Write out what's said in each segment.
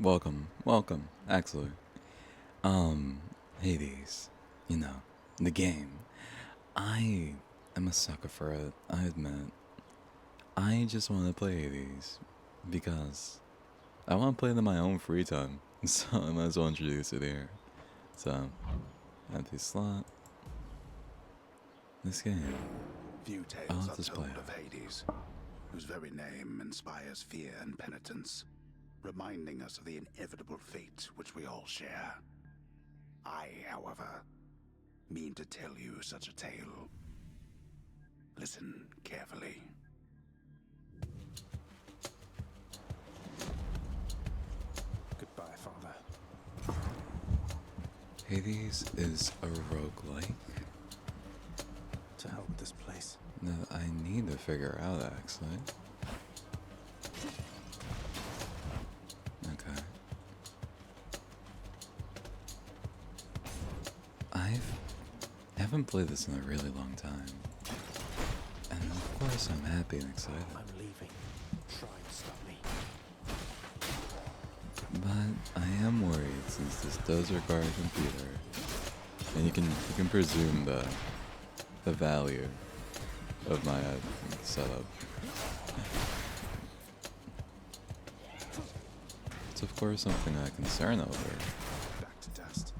welcome, actually. Um, Hades, you know, the game. I am a sucker for it, I admit. I just want to play Hades because I want to play it in my own free time, so I might as well introduce it here. So, empty slot. This game, Few I'll tales let are this play told of out. Hades, whose very name inspires fear and penitence, reminding us of the inevitable fate which we all share. I, however, mean to tell you such a tale. Listen carefully. Goodbye, Father. Hades is a roguelike To hell with this place. that I need to figure out, actually. Okay. Haven't played this in a really long time. And of course I'm happy and excited. I'm leaving. Try and stop me. But I am worried since this does require a computer. And you can presume the value of my setup. It's of course something I concern over. Back to dust.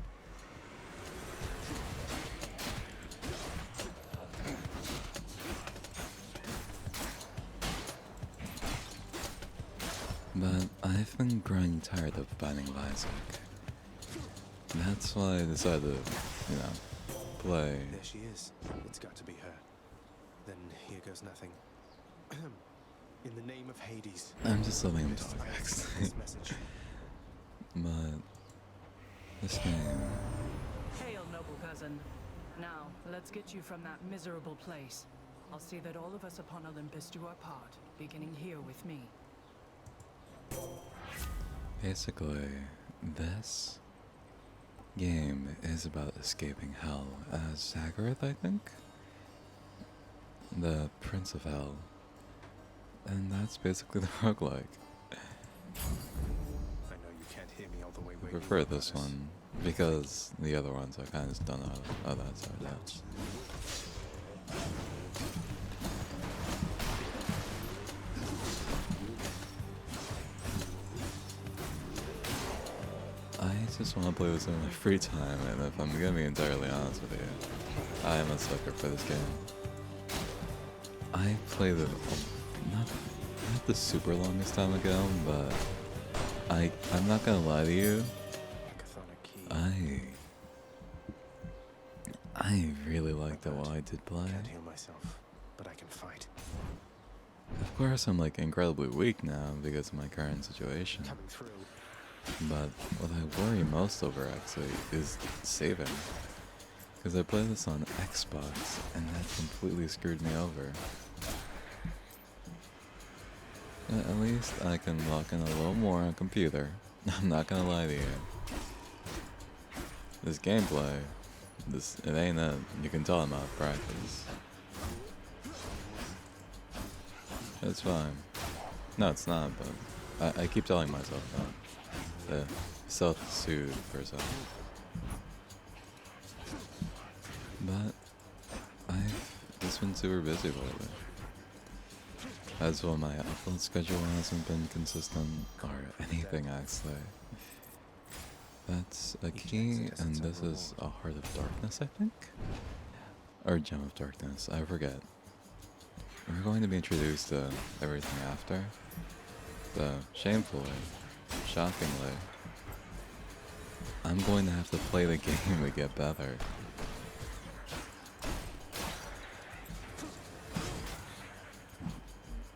But I've been growing tired of finding Lysak. That's why I decided to, play. There she is. It's got to be her. Then here goes nothing. In the name of Hades. I'm just letting him This talk, I accept actually. this message. But this game, Hail, noble cousin. Now, let's get you from that miserable place. I'll see that all of us upon Olympus do our part, beginning here with me. basically, this game is about escaping hell as Zagarath, I think? The Prince of Hell. And that's basically the roguelike. I know you can't hear me all the way I where prefer you are, this Brothers. one because the other ones I kind of just done out of that side out. Ouch. I just want to play this in my free time, and if I'm gonna be entirely honest with you, I am a sucker for this game. I played it not the super longest time ago, but I'm not gonna lie to you, Chthonic key. I really liked it while I did play. Can't heal myself, but I can fight. Of course, I'm like incredibly weak now because of my current situation. Coming through. But what I worry most over actually is saving. Because I play this on Xbox and that completely screwed me over. At least I can lock in a little more on computer. I'm not gonna lie to you. This gameplay, it ain't it. You can tell I'm out of practice. It's fine. No, it's not, but I keep telling myself that. The self-soothe for a second. But I've just been super busy lately. As well, my upload schedule hasn't been consistent or anything actually. That's a key, and this is a Heart of Darkness, I think? Or Gem of Darkness, I forget. We're going to be introduced to everything after. So, shamefully, shockingly, I'm going to have to play the game to get better.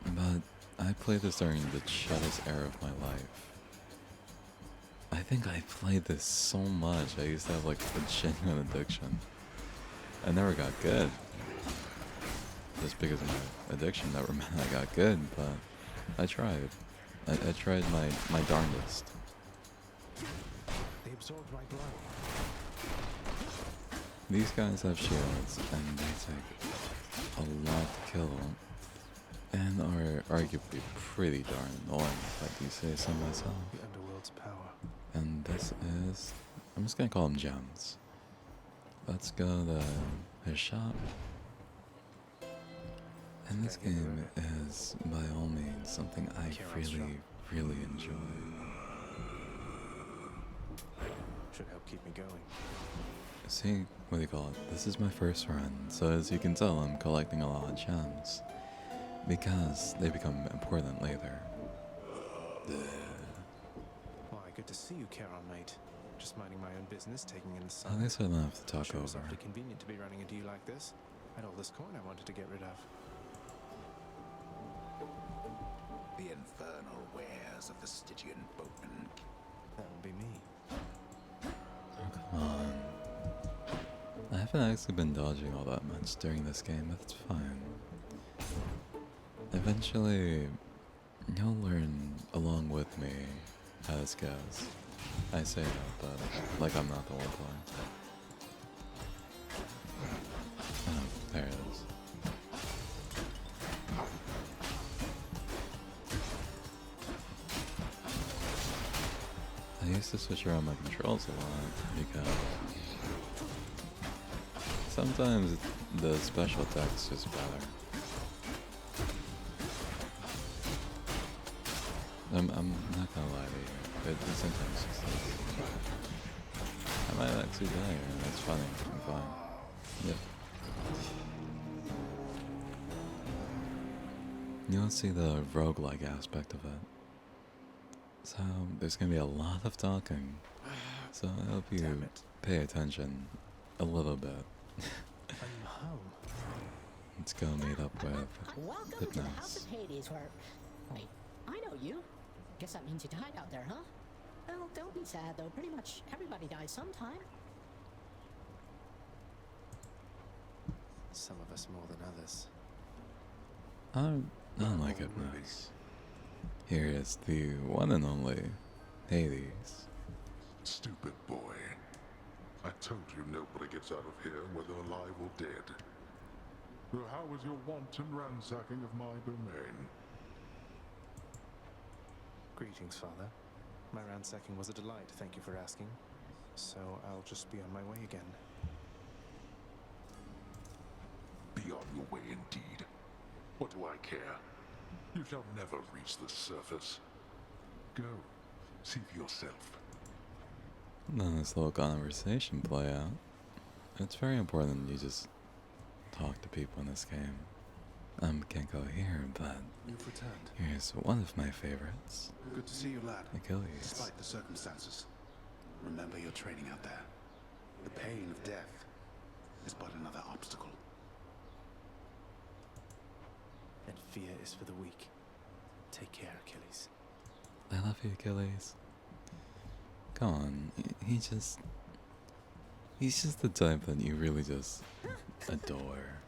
But I played this during the chattest era of my life. I think I played this so much, I used to have like a genuine addiction. I never got good. Just because of my addiction never meant I got good, but I tried. I tried my darndest. They absorbed my blow. These guys have shields, and they take a lot to kill, and are arguably pretty darn annoying, if I do say so myself. The underworld world's power. And this is... I'm just gonna call them gems. Let's go to his shop. And this Okay, here we game is, by all means, something I Charon's shop. really enjoy. Should help keep me going. See, what do you call it? This is my first run, so as you can tell, I'm collecting a lot of gems. Because they become important later. Why, good to see you, Charon, mate. Just minding my own business, taking in the At sun. least I don't have to talk Sure was over. awfully convenient to be running into you like this. I had all this coin I wanted to get rid of. The infernal wares of the Stygian boatman. That would be me. Oh, come on. I haven't actually been dodging all that much during this game, but it's fine. Eventually, you'll learn along with me how this goes. I say that, but like I'm not the one playing. Oh, there it is. I used to switch around my controls a lot because sometimes the special attack's just better. I'm not gonna lie to you, it sometimes just I might actually die here, and that's funny, I'm fine. Yep. You'll see the roguelike aspect of it. So, there's gonna be a lot of talking. So I hope you Damn it. pay attention a little bit. I'm home. Let's go meet up with Welcome to the House Hypnos. of Hades, where... Wait, I know you. Guess that means you died out there, huh? Well, don't be sad, though. Pretty much everybody dies sometime. Some of us more than others. I don't like Hypnos. Here is the one and only Hades. Stupid boy. I told you nobody gets out of here, whether alive or dead. So how was your wanton ransacking of my domain? Greetings, Father. My ransacking was a delight, thank you for asking. So I'll just be on my way again. Be on your way indeed. What do I care? You shall never reach the surface. Go, see for yourself. Then this little conversation play out. It's very important you just talk to people in this game. Can't go here, but You've returned. here's one of my favorites, Good to see you, lad. Achilles. Despite the circumstances, remember your training out there. The pain of death is but another obstacle. And fear is for the weak. Take care, Achilles. I love you, Achilles. Come on, he's just the type that you really just adore.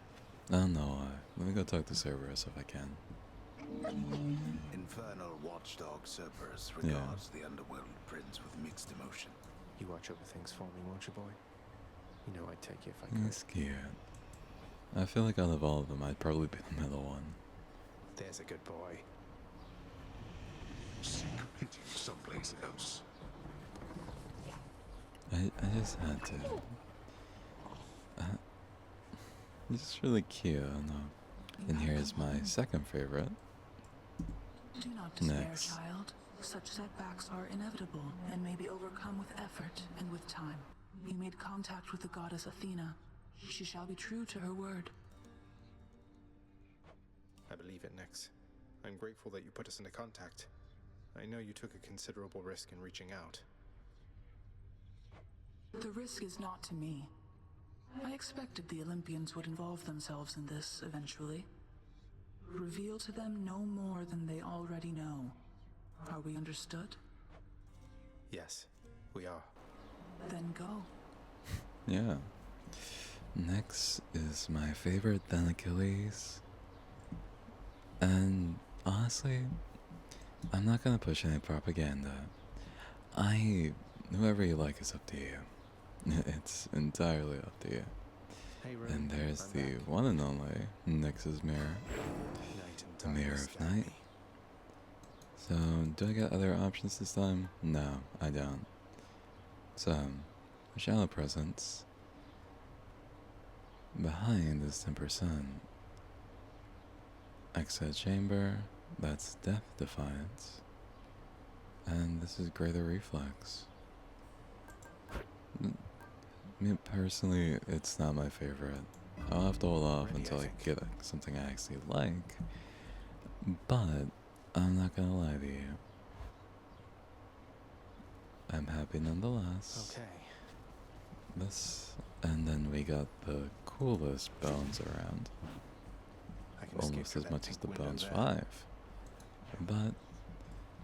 I don't know why. Let me go talk to Cerberus if I can. Infernal watchdog Cerberus Yeah. regards the underworld prince with mixed emotion. You watch over things for me, won't you, boy? You know I'd take you if I could. He's cute. I feel like out of all of them, I'd probably be the middle one. There's a good boy. Seek pity someplace else. I just had to. He's just really cute, I don't know. And here's my second favorite. Do not despair, Next. child. Such setbacks are inevitable and may be overcome with effort and with time. You made contact with the goddess Athena. She shall be true to her word. I believe it, Nex. I'm grateful that you put us into contact. I know you took a considerable risk in reaching out. The risk is not to me. I expected the Olympians would involve themselves in this eventually. Reveal to them no more than they already know. Are we understood? Yes, we are. Then go. Yeah. Next is my favorite, then Achilles. And honestly, I'm not gonna push any propaganda. Whoever you like is up to you. It's entirely up to you. Hey, Ray. And there's I'm the back. one and only Nyx's mirror. Night and The mirror darkness of stab night. me. So, do I get other options this time? No, I don't. So, shallow presence. Behind is 10%. Exit chamber, that's death defiance. And this is greater reflex. Me personally, it's not my favorite. I'll have to hold off until I get something I actually like. But I'm not gonna lie to you. I'm happy nonetheless. Okay. This, and then we got the coolest bones around. I can escape Almost through as that much as pink the window Bones there. 5. But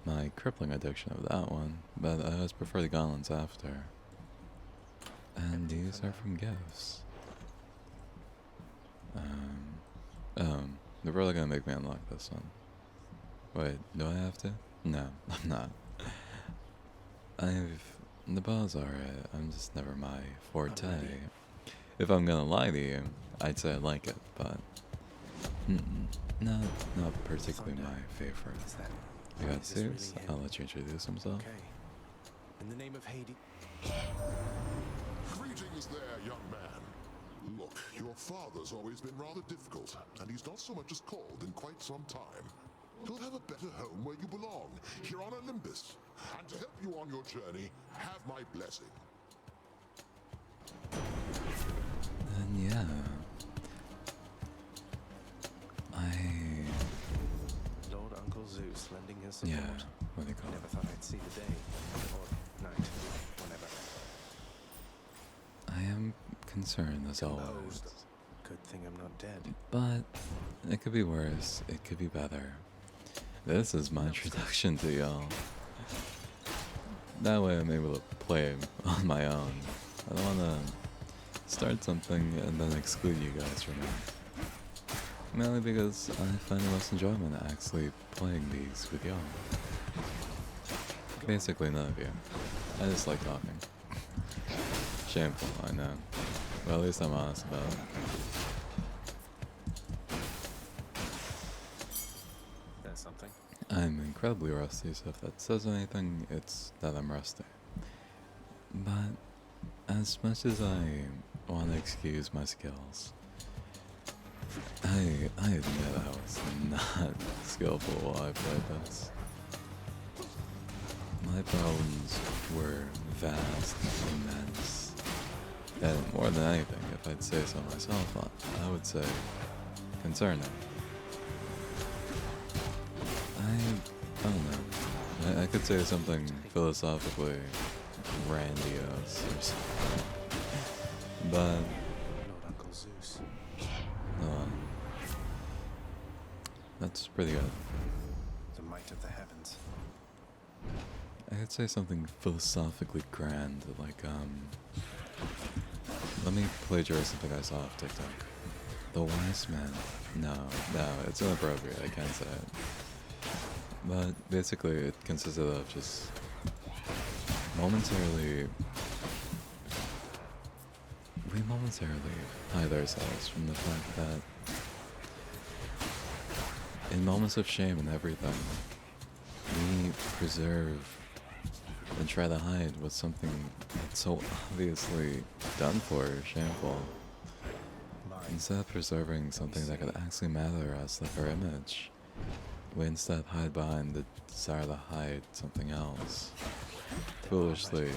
my crippling addiction of that one, but I always prefer the gauntlets after. And these are from gifts. They're probably gonna make me unlock this one. Wait, do I have to? No, I'm not. The bows are alright, I'm just never my forte. If I'm gonna lie to you, I'd say I like it, but not particularly my favorite. Is that We got is this really Zeus, him? I'll let you introduce himself. Okay. In the name of Hades. Greetings there, young man. Look, your father's always been rather difficult, and he's not so much as called in quite some time. You'll have a better home where you belong, here on Olympus. And to help you on your journey, have my blessing. And yeah. Lord Uncle Zeus lending his support. Yeah, what do you call Never it? thought I'd see the day. Or night. Whenever. I am concerned as always. Composed. Good thing I'm not dead. But it could be worse, it could be better. This is my introduction to y'all. That way I'm able to play on my own. I don't want to start something and then exclude you guys from it. Mainly because I find the most enjoyment actually playing these with y'all. Basically none of you. I just like talking. Shameful, I know. Well, at least I'm honest about it. That's something. I'm incredibly rusty, so if that says anything, it's that I'm rusty. But as much as I want to excuse my skills, I admit I was not skillful while I played this. My problems were vast, immense, and more than anything, if I'd say so myself, I would say concerning. I don't know. I could say something philosophically grandiose or something. But Lord Uncle Zeus. that's pretty good. The might of the heavens. I could say something philosophically grand, like, let me plagiarize something I saw off TikTok. The wise man. No, it's inappropriate, I can't say it. But basically it consisted of just we momentarily hide ourselves from the fact that in moments of shame and everything, we preserve and try to hide what's something that's so obviously done for or shameful. Instead of preserving something that could actually matter as like our image, we instead hide behind the desire to hide something else. Foolishly.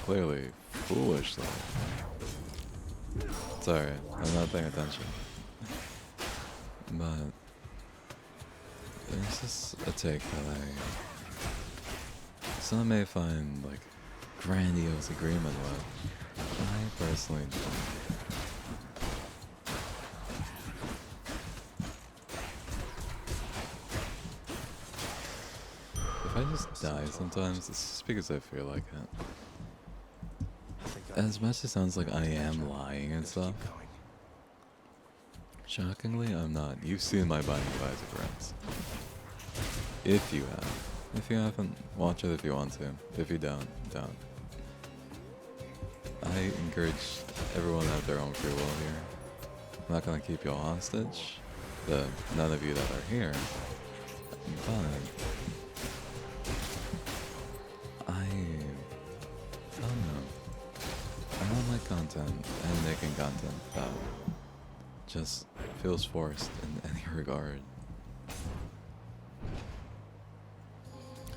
Clearly, foolishly. Sorry, I'm not paying attention. But there's just a take that some may find like grandiose agreement with. I personally don't. If I just die sometimes, it's just because I feel like it. As much as it sounds like I am lying and stuff, shockingly, I'm not. You've seen my Binding of Isaac runs. If you have. If you haven't, watch it if you want to. If you don't, don't. I encourage everyone to have their own free will here. I'm not gonna keep you all hostage. None of you that are here. but I don't know. I don't like content and making content that just feels forced in any regard.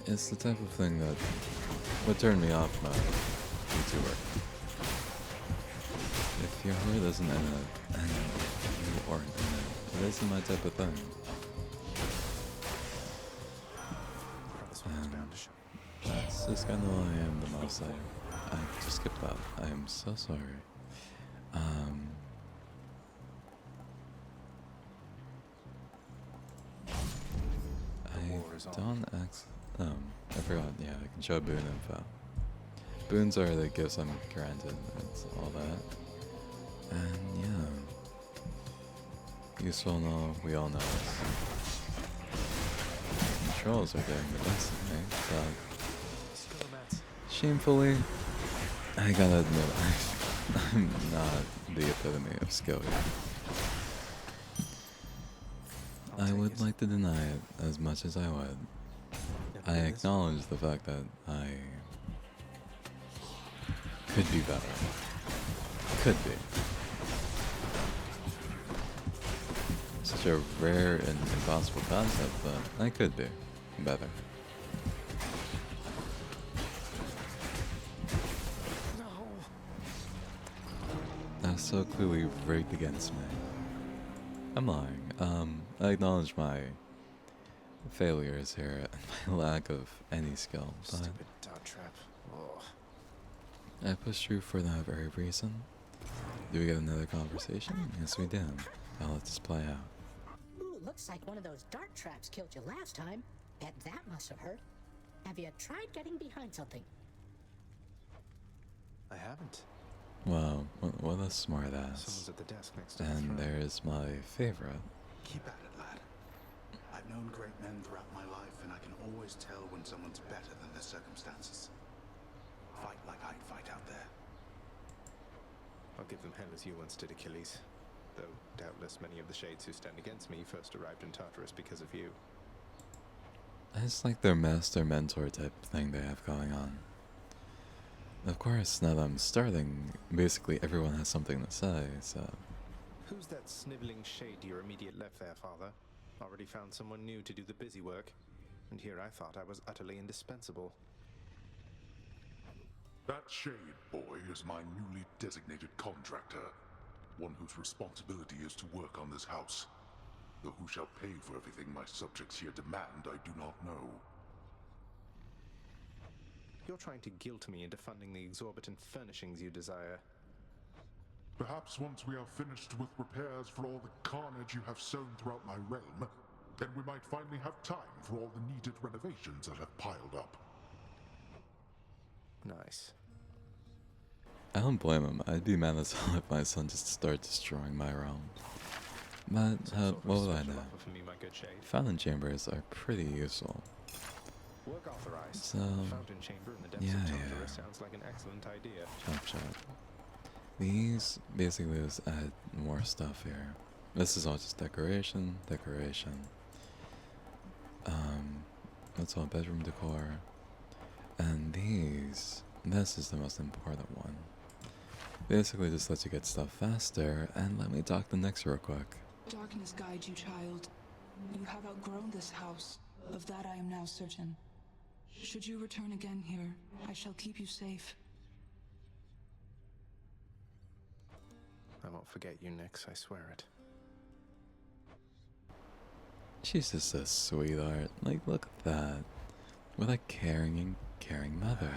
It's the type of thing that would turn me off my YouTuber. If your heart isn't in it, and you aren't in it, it isn't my type of thing. That's just kind of who I am the most. I just skipped that. I am so sorry. I don't I forgot. Yeah, I can show boon info. Boons are the gifts I'm granted. That's all that. And yeah, useful and all. We all know this. Trolls are doing the best of me, so shamefully, I gotta admit, I'm not the epitome of skill yet. I would like to deny it as much as I would. I acknowledge the fact that I could be better. Could be. Such a rare and impossible concept, but I could be better. That's so clearly rigged against me. I'm lying. I acknowledge my failures here and my lack of any skill, but Stupid dart trap. Oh. I pushed through for that very reason. Do we get another conversation? Yes, we do. Now let this play out. Ooh, looks like one of those dart traps killed you last time. Bet that must have hurt. Have you tried getting behind something? I haven't. Wow, what a smart ass. Someone's at the desk next to the And throne. there's my favorite. Keep at it, lad. I've known great men throughout my life, and I can always tell when someone's better than their circumstances. Fight like I'd fight out there. I'll give them hell as you once did Achilles. Though doubtless many of the shades who stand against me first arrived in Tartarus because of you. It's like their master mentor type thing they have going on. Of course, now that I'm starting, basically everyone has something to say, so... Who's that sniveling shade to your immediate left there, father? Already found someone new to do the busy work. And here I thought I was utterly indispensable. That shade boy is my newly designated contractor, one whose responsibility is to work on this house. Though who shall pay for everything my subjects here demand, I do not know. You're trying to guilt me into funding the exorbitant furnishings you desire. Perhaps once we are finished with repairs for all the carnage you have sown throughout my realm, then we might finally have time for all the needed renovations that have piled up. Nice. I don't blame him. I'd be mad as hell if my son just started destroying my realm. But, Some sort of what would I special know? offer for me, my good shade. Fountain chambers are pretty useful. Work authorized. So, Fountain chamber in the depths yeah, of yeah. Tartarus sounds like an excellent idea. Chop chop. These basically just add more stuff here. This is all just decoration, decoration. That's all bedroom decor. And this is the most important one. Basically just lets you get stuff faster, and let me talk to Nyx real quick. Darkness guide you, child. You have outgrown this house. Of that I am now certain. Should you return again here, I shall keep you safe. I won't forget you, Nyx, I swear it. She's just a sweetheart. Like, look at that. What a caring mother.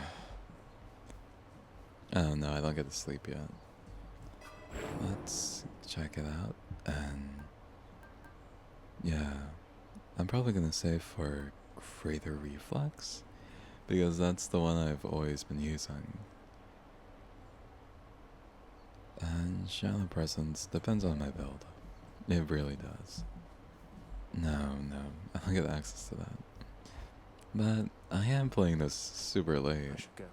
Oh no, I don't get to sleep yet. Let's check it out, and... yeah. I'm probably gonna save for Greater Reflex, because that's the one I've always been using. And Shadow Presence depends on my build. It really does. No, I don't get access to that. But I am playing this super I late. should go.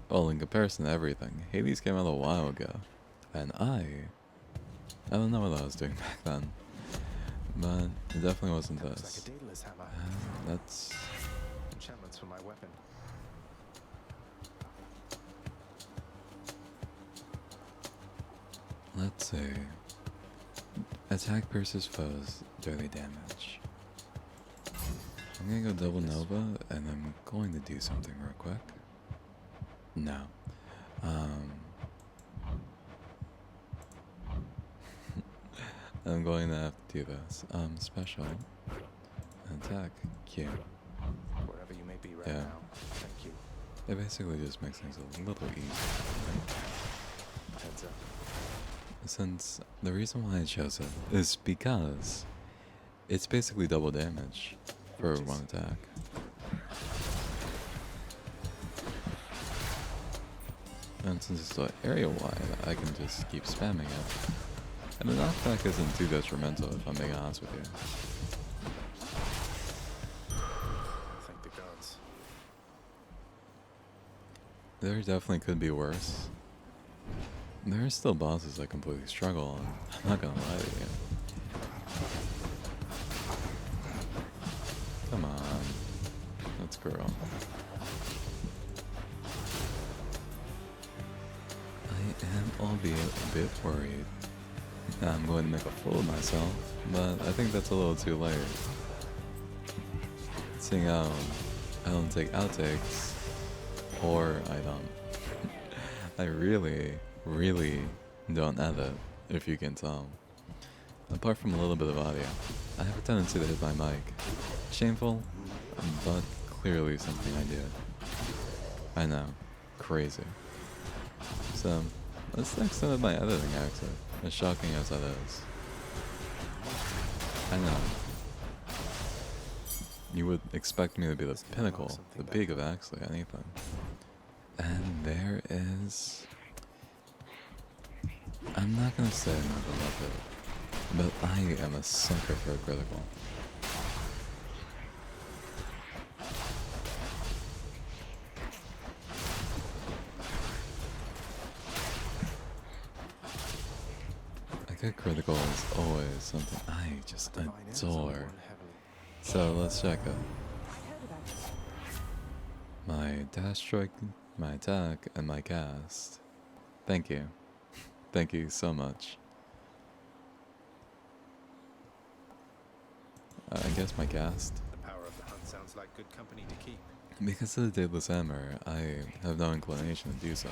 Well, in comparison to everything, Hades came out a while ago, and I don't know what I was doing back then. but it definitely wasn't That looks this. like a Daedalus hammer. That's Enchantments for my weapon. let's see. Attack versus foes, daily damage. I'm gonna go double Nova, and I'm going to do something real quick. No. I'm going to have to do this. Special. Attack. Q. Wherever you may be right Yeah. now. Thank you. It basically just makes things a little easier. Heads up. Since the reason why I chose it is because it's basically double damage for one attack. And since it's still area wide, I can just keep spamming it. And the knockback isn't too detrimental if I'm being honest with you. Thank the gods. There definitely could be worse. There are still bosses I completely struggle on. I'm not gonna lie to you. Come on. Let's grow. I am albeit a bit worried. I'm going to make a fool of myself, but I think that's a little too late. Seeing how I don't take outtakes, or I don't. I really don't edit, if you can tell. Apart from a little bit of audio, I have a tendency to hit my mic. Shameful, but clearly something I do. I know, crazy. So, that's the extent of my editing actually, as shocking as that is. I know. You would expect me to be the pinnacle, the peak of actually anything. And there is... I'm not gonna say I'm not gonna love it, but I am a sucker for a critical. A good critical is always something I just adore. So let's check it. My dash strike, my attack, and my cast. Thank you. Thank you so much. I guess my cast. The power of the hunt sounds like good company to keep. Because of the Daedalus Hammer, I have no inclination to do so.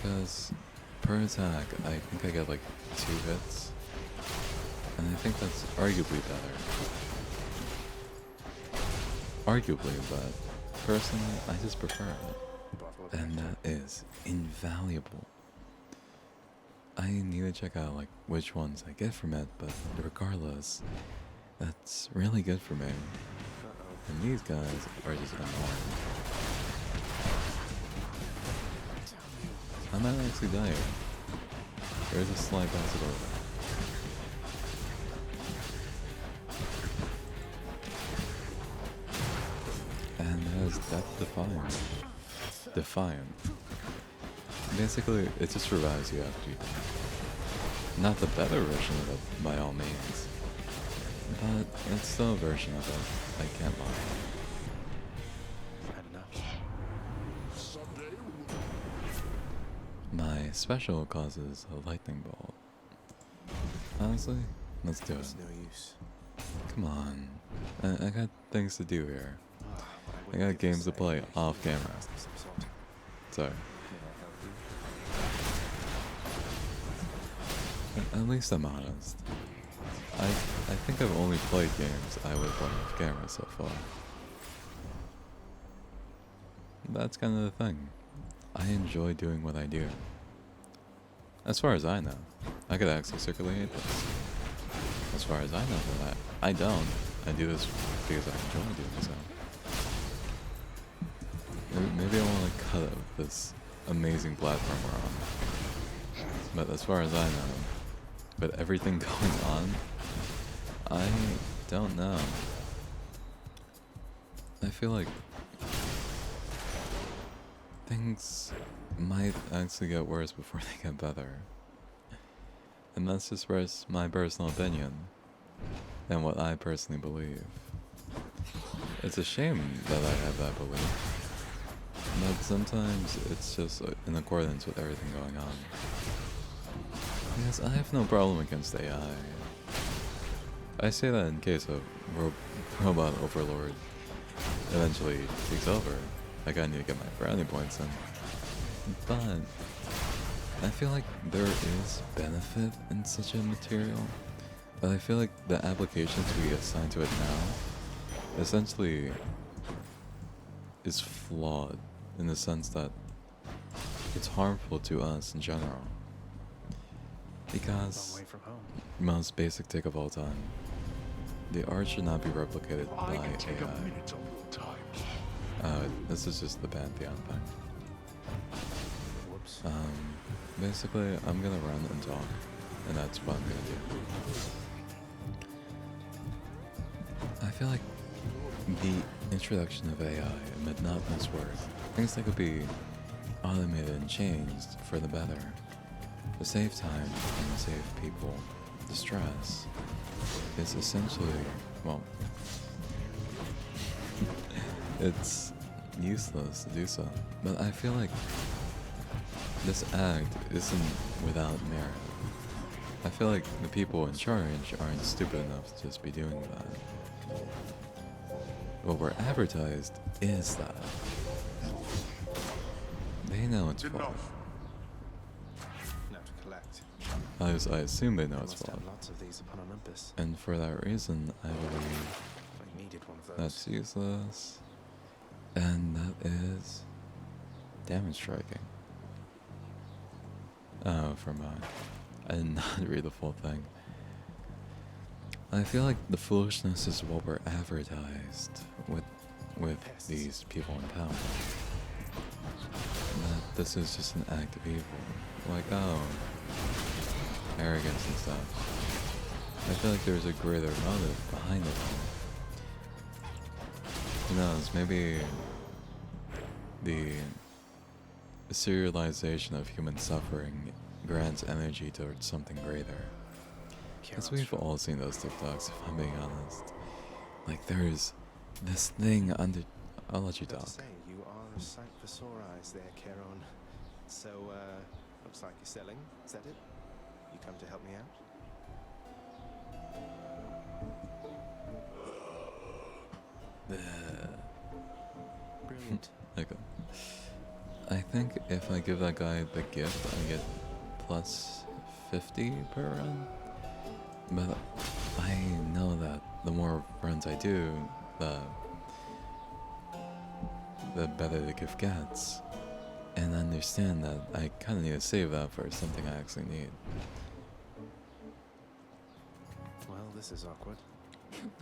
Because per attack, I think I get like 2 hits. And I think that's arguably better. Arguably, but personally, I just prefer it. And that is invaluable. I need to check out like which ones I get from it, but regardless, that's really good for me. And these guys are just annoying. I might actually die here. There's a slight possibility. And that is Death Defiant. Defiant. Basically, it just revives you after you die. Not the better version of it, by all means. But it's still a version of it. I can't lie. Had enough. Someday My special causes a lightning bolt. Honestly, let's do it. It's no use. Come on. I got things to do here. What I wouldn't got give games to say play is off human camera. of some sort. Sorry. May I help you? At least I'm honest. I think I've only played games I would play off camera so far. That's kind of the thing. I enjoy doing what I do. As far as I know, I could actually secretly hate this. As far as I know, that I don't. I do this because I enjoy doing so. Maybe I want to cut out this amazing platform we're on. But as far as I know, with everything going on, I don't know. I feel like things might actually get worse before they get better. And that's just my personal opinion and what I personally believe. It's a shame that I have that belief, but sometimes it's just in accordance with everything going on. Because I have no problem against AI. I say that in case of Robot Overlord eventually takes over. Like, I need to get my brownie points in. But I feel like there is benefit in such a material, but I feel like the applications we assign to it now essentially is flawed in the sense that it's harmful to us in general. Because, Long way from home. most basic take of all time, the art should not be replicated by I can take a AI. minute of your time. This is just the Pantheon thing. Whoops. Basically, I'm gonna run and talk, and that's what I'm gonna do. I feel like the introduction of AI and monotonous work, things that could be automated and changed for the better, to save time and save people distress, is essentially, well, it's useless to do so. But I feel like this act isn't without merit. I feel like the people in charge aren't stupid enough to just be doing that. What we're advertised is that. They know it's flawed. Enough. Now to collect. I assume they know I it's must flawed. have lots of these upon Olympus. And for that reason, I believe I needed one of those. that's useless. And that is damage striking. Oh, for mine. I did not read the full thing. I feel like the foolishness is what we're advertised with these people in power. That this is just an act of evil. Like, oh, arrogance and stuff. I feel like there's a greater motive behind it all. Who knows, maybe the serialization of human suffering grants energy towards something greater. Because we've all seen those TikToks, if I'm being honest. Like, there's this thing under... I'll let you Got talk. to say, you are a sight for sore eyes there, Charon. So, looks like you're selling. Is that it? You come to help me out? Brilliant. Okay. I think if I give that guy the gift, I get plus 50 per run. But I know that the more runs I do, the better the gift gets. And I understand that I kind of need to save that for something I actually need. Well, this is awkward.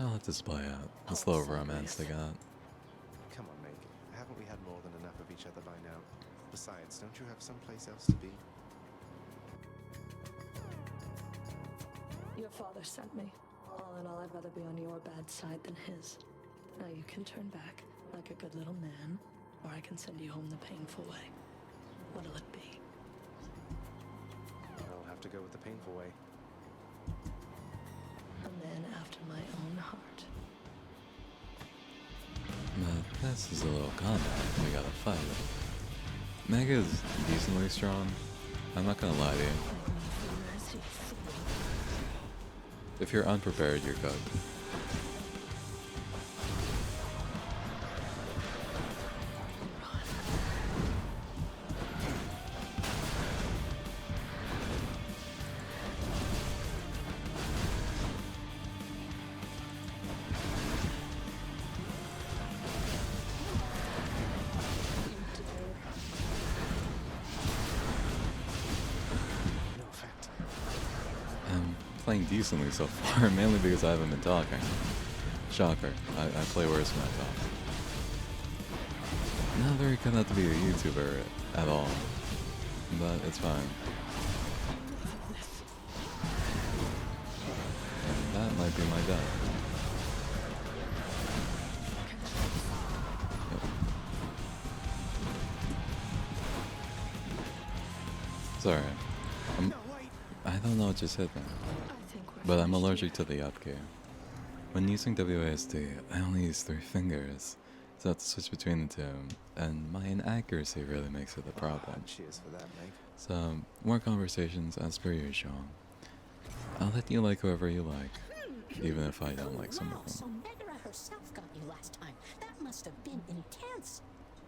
I'll let this play out. This little romance they got. Come on, Meg. Haven't we had more than enough of each other by now? Besides, don't you have someplace else to be? Your father sent me. All in all, I'd rather be on your bad side than his. Now you can turn back like a good little man, or I can send you home the painful way. What'll it be? I'll have to go with the painful way. A man after my own heart. But this is a little combat we gotta fight. Meg is decently strong. I'm not gonna lie to you. If you're unprepared, you're cooked. No effect. I'm playing decently so far, mainly because I haven't been talking. Shocker. I play worse when I talk. Not very good at to be a YouTuber at all. But it's fine. And that might be my death. Yep. Sorry. I don't know what just hit me. I think we're But I'm finished allergic here. to the up key. When using WASD, I only use 3 fingers, so I have to switch between the two, and my inaccuracy really makes it a problem. Cheers for that, mate. So, more conversations as per usual. I'll let you like whoever you like, even if I don't like some Wow, of so them. Megara herself got you last time. That must have been intense.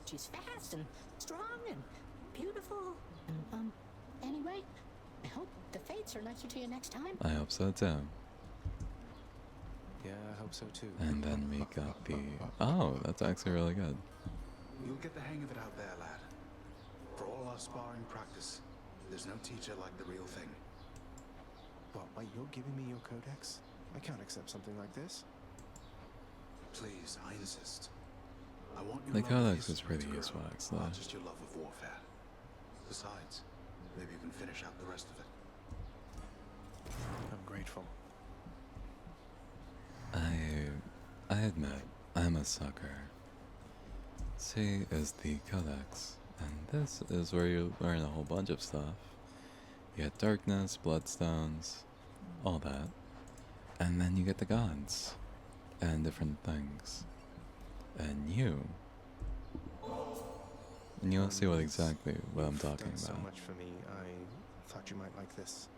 She's fast and strong and beautiful. And, anyway, I hope the fates are nicer to you next time. I hope so too. Yeah, I hope so too. And then we got the... Oh, that's actually really good. You'll get the hang of it out there, lad. For all our sparring practice, there's no teacher like the real thing. What, wait, you're giving me your codex? I can't accept something like this. Please, I insist. I want you The to love codex history is pretty to grow, useful, actually. not just your love of warfare. Besides, maybe you can finish out the rest of it. I'm grateful. I admit, I'm a sucker. C is the codex, and this is where you learn a whole bunch of stuff. You get darkness, bloodstones, all that. And then you get the gods, and different things. And you'll see what exactly what I'm talking Done so about. much for me. I thought you might like this.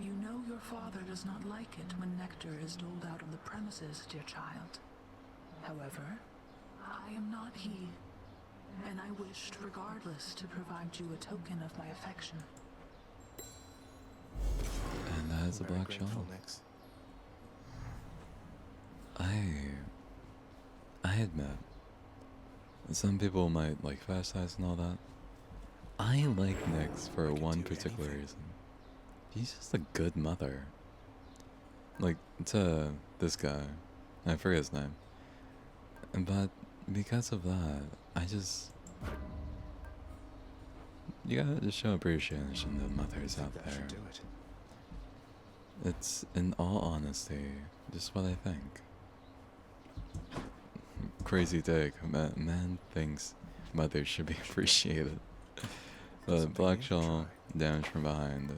You know your father does not like it when nectar is doled out on the premises, dear child. However, I am not he, and I wished regardless to provide you a token of my affection. And that is a Very black grateful, shawl. Nix. I admit, some people might like fast eyes and all that. I like Nyx for I can one do particular anything. reason. She's just a good mother. Like, to this guy. I forget his name. But because of that, you gotta just show appreciation to the mothers I out think that should there. do it. It's, in all honesty, just what I think. Crazy take. Man thinks mothers should be appreciated. But Something Black new to Shawl, try. damage from behind.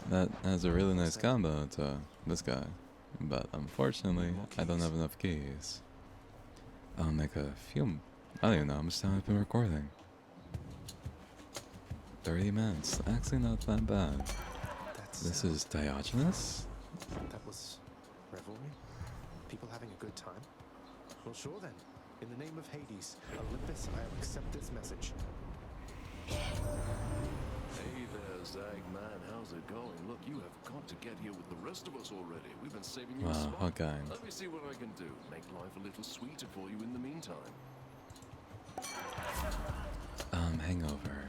That has a really nice combo to this guy. But unfortunately, I don't have enough keys. I'll make a few... I don't even know how much time I've been recording. 30 minutes. Actually not that bad. That's, This is Diogenes? That was revelry? People having a good time? Well, sure then. In the name of Hades, Olympus, I'll accept this message. Hey there, Zagman. How's it going? Look, you have got to get here with the rest of us already. We've been saving you a Wow, spot. how kind. Let me see what I can do. Make life a little sweeter for you in the meantime. Hangover.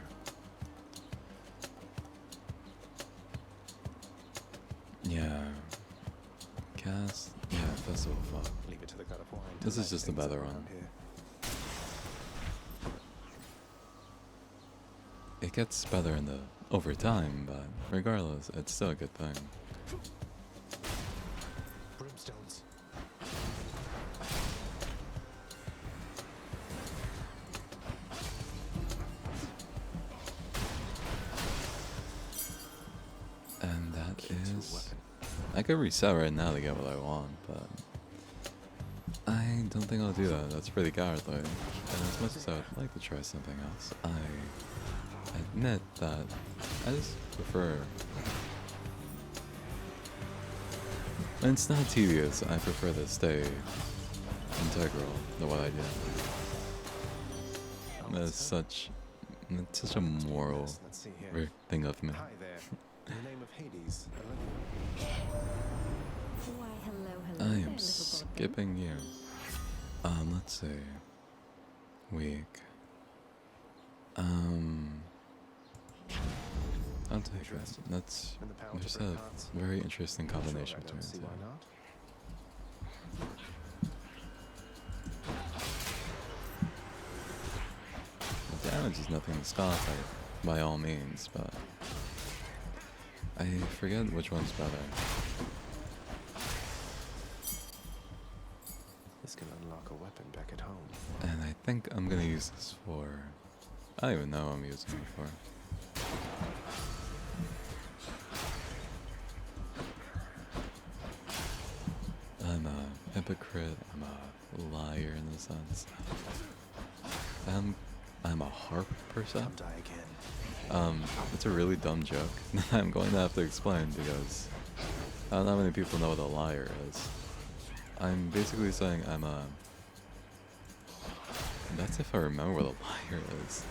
Yeah. Cast? Yeah, Festival of Fog. Leave it to the god of wine. to This is light just a things up better around one. here. It gets better in the over time, but regardless, it's still a good thing. Brimstones. And that Key to a is... weapon. I could reset right now to get what I want, but... I don't think I'll do that. That's pretty cowardly. And as much as I would like to try something else, I admit that I just prefer... When it's not tedious, I prefer to stay integral to what I do. That's such a moral Let's see here. thing of me. Hi there. In the name of Hades, Why, hello, hello I there, am little Bodkin. skipping you. Let's see. Week. I'll take that. Interested? That's in the power to there's break a hearts? very interesting combination Sure, I between don't the see two. why not. The damage is nothing to scoff at, by all means, but I forget which one's better. This can unlock a weapon back at home. And I think I'm gonna use this for I don't even know what I'm using it for. I'm a hypocrite, I'm a liar in a sense. I'm a harp person. Come die again. It's a really dumb joke. I'm going to have to explain because I don't know how many people know what a liar is. I'm basically saying I'm a... That's if I remember what a liar is.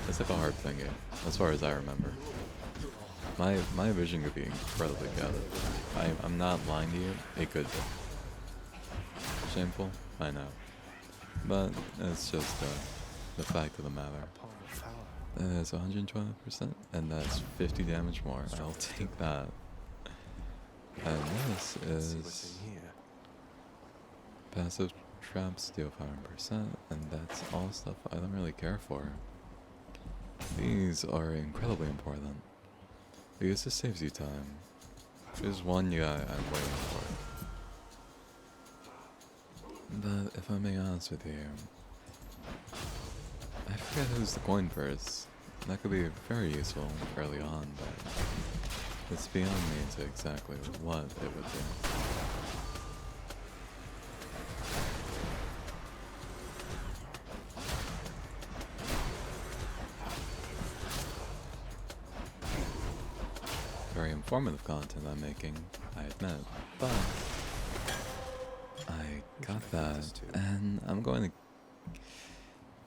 That's if a harp thingy, as far as I remember. My vision could be incredibly good. I'm not lying to you, it could be. Shameful? I know. But it's just the fact of the matter. It's 120%, and that's 50 damage more. I'll take that. And this is passive traps deal 500%, and that's all stuff I don't really care for. These are incredibly important because this saves you time. There's one guy I'm waiting for. But if I'm being honest with you, I forget who's the coin purse. That could be very useful early on, but it's beyond me to exactly what it would do. Very informative content I'm making, I admit, but I got that, and I'm going to...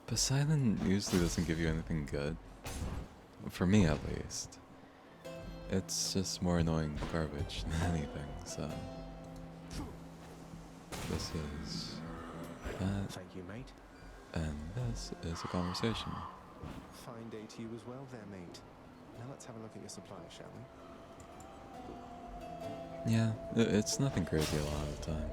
Poseidon usually doesn't give you anything good. For me, at least. It's just more annoying garbage than anything, so... This is... that. Thank you, mate. And this is a conversation. Fine day to you as well there, mate. Now let's have a look at your supply, shall we? Yeah, it's nothing crazy a lot of the time.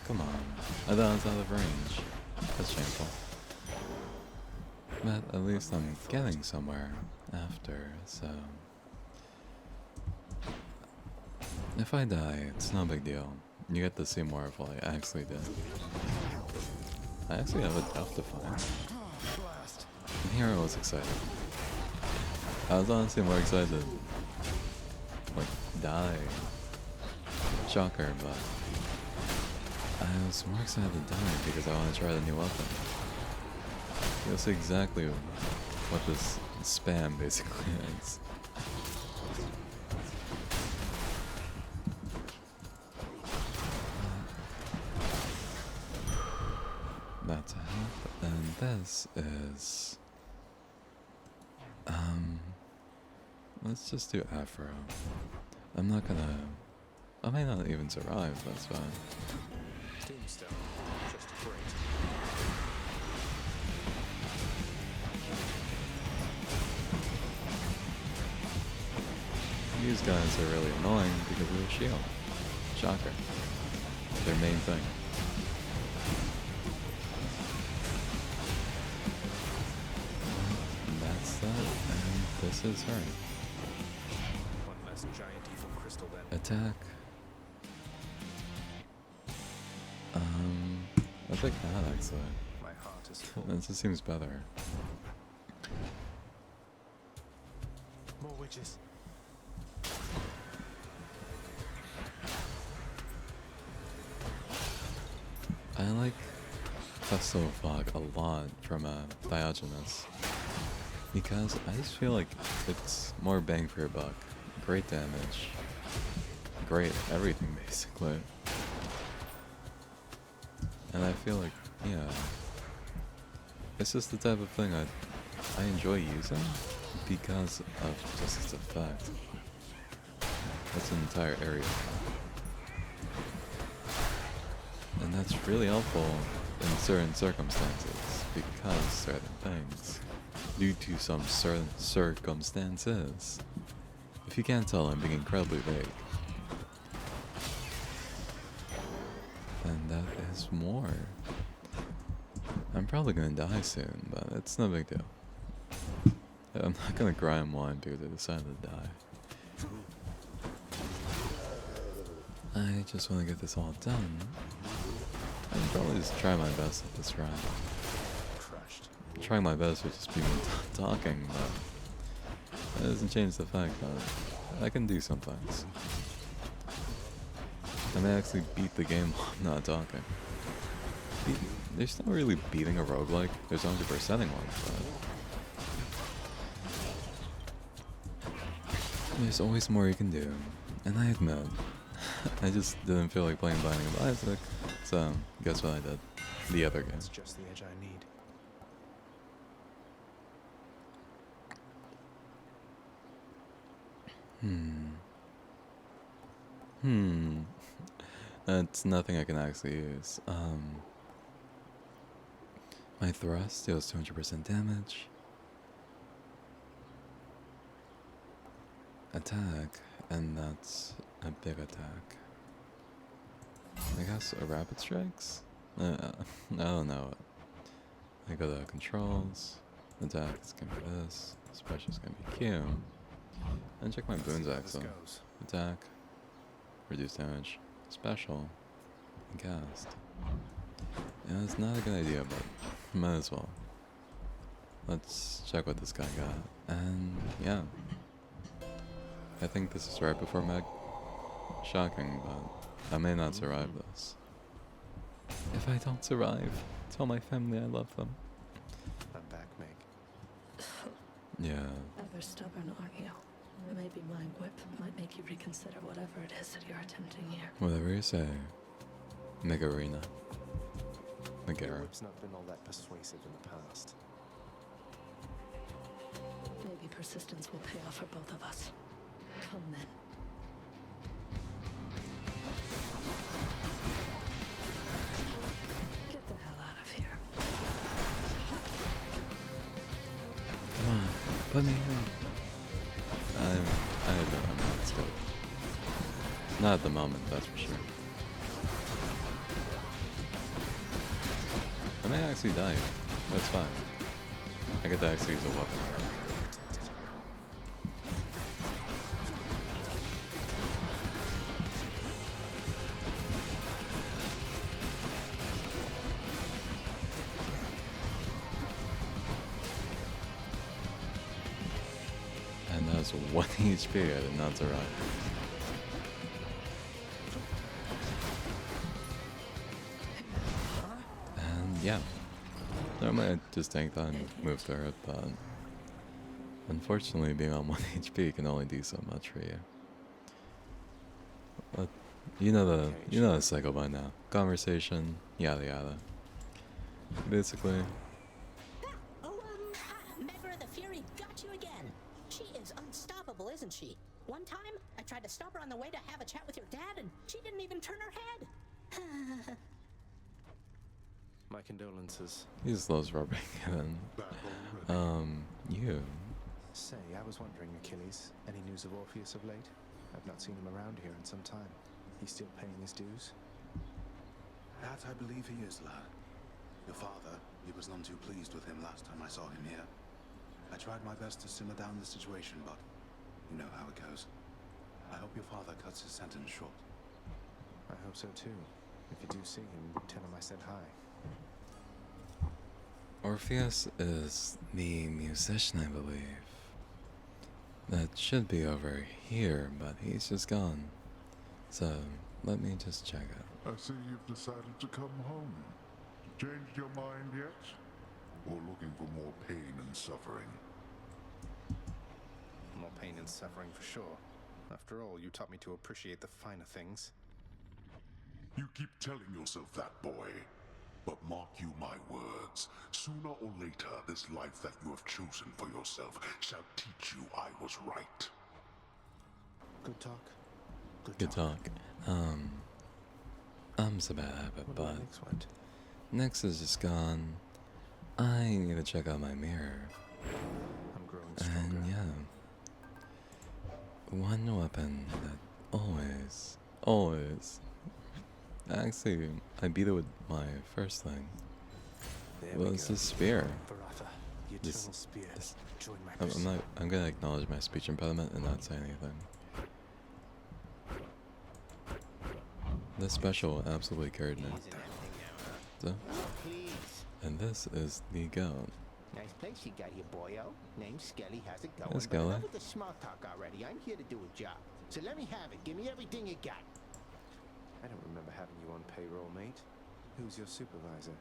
Come on, I thought I was out of range. That's shameful. But at least I'm getting somewhere after, so... If I die, it's no big deal. You get to see more of what I actually did. I actually have a death to find. And here I was excited. I was honestly more excited to, like, die. Shocker, but... I was more excited to die because I want to try the new weapon. You'll see exactly what this spam basically is. That's a half, and this is... let's just do Afro. I'm not gonna... I may not even survive, that's fine. Tombstone, just great. These guys are really annoying because of their shield. Shocker. Their main thing. And that's that, and this is her. One less giant evil crystal then. Attack. I think that actually. My heart is full. That just seems better. More witches. I like Festival Fog a lot from Diogenes because I just feel like it's more bang for your buck. Great damage. Great everything basically. And I feel like, yeah, it's just the type of thing I enjoy using because of just its effect. That's an entire area. And that's really helpful in certain circumstances because certain things, due to some certain circumstances, If you can't tell, I'm being incredibly vague. And that is more. I'm probably gonna die soon, but it's no big deal. I'm not gonna cry and whine because I decided to die. I just want to get this all done. I'll probably just try my best at this round. Trying my best would just be me talking, but that doesn't change the fact that I can do some things. I may actually beat the game while I'm not talking. There's not really beating a roguelike. There's 100%ing one, but there's always more you can do. And I admit, I just didn't feel like playing Binding of Isaac, so guess what I did? The other game. That's just the edge I need. That's nothing I can actually use. My thrust deals 200% damage. Attack, and that's a big attack. I guess a rapid strikes? I don't know. I go to controls. Attack is gonna be this. Special is gonna be Q. And check my boons actually. Attack, reduce damage, special, and cast. Yeah, it's not a good idea, but might as well. Let's check what this guy got. And yeah. I think this is right before Meg. Shocking, but I may not survive this. If I don't survive, tell my family I love them. I'm back, Meg. Yeah. Ever stubborn, aren't you? Maybe my whip might make you reconsider whatever it is that you're attempting here. Whatever you say. Megarina. Megara. It's not been all that persuasive in the past. Maybe persistence will pay off for both of us. Come then. Get the hell out of here. Come on, put me in. I'm not stoked. Not at the moment, that's for sure. I may actually die here. That's fine. I get to actually use a weapon. And that's 1 HP, I did not survive. And yeah. Normally I just tank that and move through it, but unfortunately being on 1 HP can only do so much for you. But you know the cycle by now. Conversation, yada yada. Basically. Megara the Fury got you again. She is unstoppable, isn't she? One time, I tried to stop her on the way to have a chat with your dad, and she didn't even turn her head. My condolences. He just loves rubbing it in. You. Say, I was wondering, Achilles, any news of Orpheus of late? I've not seen him around here in some time. He's still paying his dues? That I believe he is, lad. Your father, he was none too pleased with him last time I saw him here. I tried my best to simmer down the situation, but you know how it goes. I hope your father cuts his sentence short. I hope so too. If you do see him, tell him I said hi. Orpheus is the musician, I believe. That should be over here, but he's just gone. So, let me just check it. I see you've decided to come home. Changed your mind yet? Or looking for more pain and suffering? More pain and suffering for sure. After all, you taught me to appreciate the finer things. You keep telling yourself that, boy. But mark you my words, sooner or later this life that you have chosen for yourself shall teach you I was right. Good talk. Good talk. It's a bad habit, but Nyx is just gone. I need to check out my mirror. I'm growing stronger. And yeah. one weapon that always. Actually, I beat it with my first thing. There Well, we it's go. a spear. Barata, the This- eternal spear. this- Join my I'm pursuit. I'm gonna acknowledge my speech impediment and not say anything. This special absolutely carried me. So, Please. and this is the goat. Nice place you got here, boyo. Name's Skelly. How's it going? Hey, Skelly. But enough with the small talk already. I'm here to do a job. So let me have it. Give me everything you got. I don't remember having you on payroll, mate. Who's your supervisor?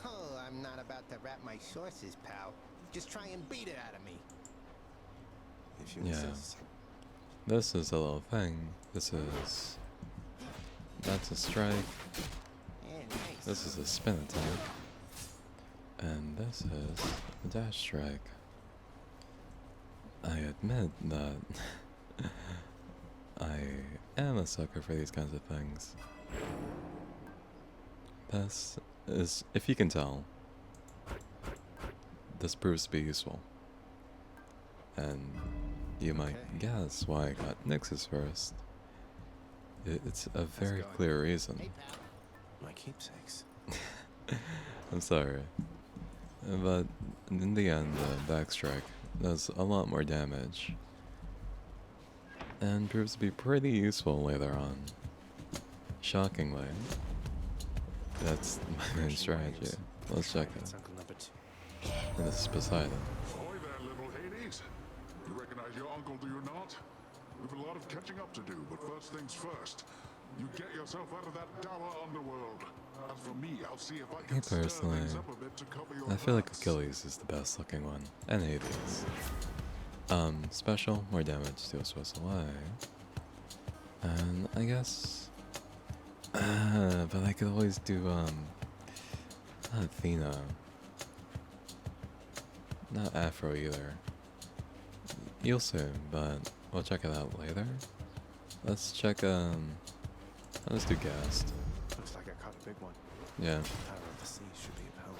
Oh, I'm not about to wrap my sources, pal. Just try and beat it out of me. If you Yeah. insist. This is a little thing. That's a strike. Yeah, nice. This is a spin attack. And this is a dash strike. I admit that I am a sucker for these kinds of things. This is, if you can tell, this proves to be useful. And you might Okay. guess why I got Nixus first. It's a very going? clear reason. Hey, pal. My keepsakes. I'm sorry. But in the end, the backstrike does a lot more damage. And proves to be pretty useful later on. Shockingly. That's my main strategy. Let's check That's it. Uncle number 2. And this is Poseidon. Ahoy there, little Hades. You recognize your uncle, do you not? We've a lot of catching up to do, but first things first. You get yourself out of that dour underworld. As for me, I'll see if I Me can stir personally, things up a bit to cover your I feel like tracks. Achilles is the best looking one. And Hades. Special, more damage, steal Swiss away. And I guess... but I could always do, not Athena. Not Afro either. You'll see, but we'll check it out later. Let's check, let's do Ghast. Looks like I caught a big one. Yeah, Power of the sea should be of help.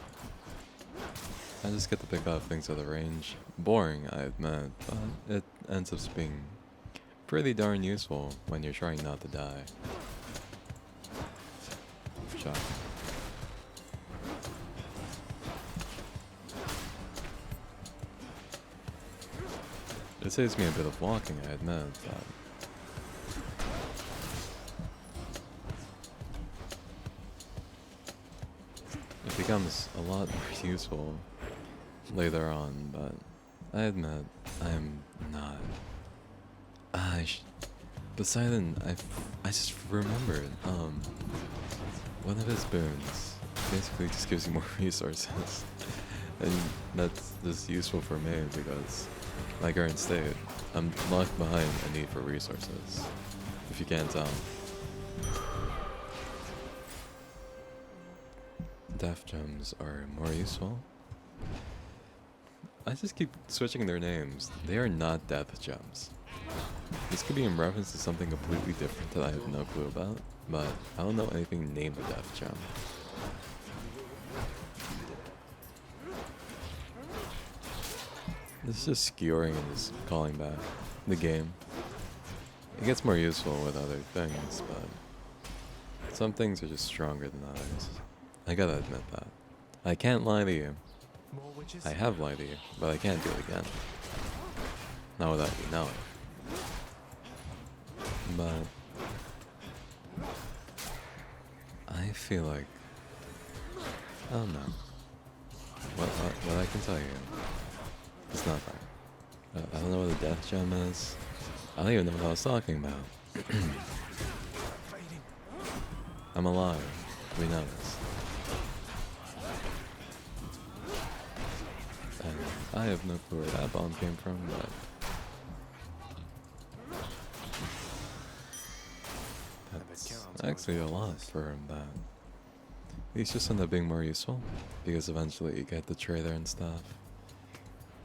I just get to pick off things at the range. Boring, I admit, but it ends up being pretty darn useful when you're trying not to die. Shot. It saves me a bit of walking, I admit, but it becomes a lot more useful later on, but I admit I'm not. Poseidon, I just remembered, one of his boons basically just gives you more resources. And that's just useful for me because my current state, I'm locked behind a need for resources. If you can't tell. Death gems are more useful. I just keep switching their names. They are not death gems. This could be in reference to something completely different that I have no clue about, but I don't know anything named a death gem. This is just skewering and just calling back the game. It gets more useful with other things, but some things are just stronger than others. I gotta admit that. I can't lie to you. More witches? I have lied to you, but I can't do it again. Not without you knowing. But I feel like I don't know. What I can tell you is nothing. I don't know what a death gem is. I don't even know what I was talking about. Fighting. I'm alive. We know this. And I have no clue where that bomb came from, but that's actually a lot for that. These just end up being more useful, because eventually you get the trader and stuff.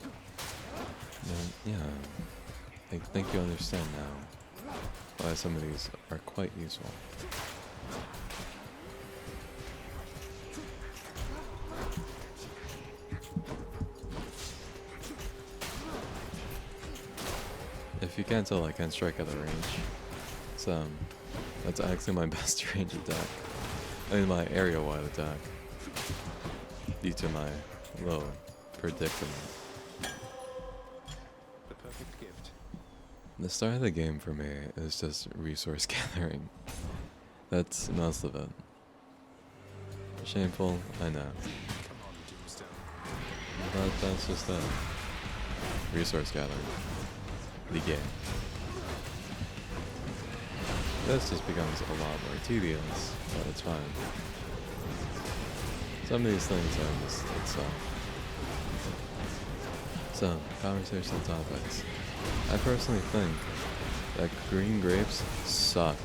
And yeah, I think you understand now why some of these are quite useful. you can't tell, I can't strike out of range. So, that's actually my best range attack. I mean, my area-wide attack. Due to my low predicament. The perfect gift. The start of the game for me is just resource gathering. That's most of it. Shameful, I know. Come on, Tombstone. But that's just it. Resource gathering. The game. This just becomes a lot more tedious, but it's fine. Some of these things are just itself. So, conversational topics. I personally think that green grapes suck.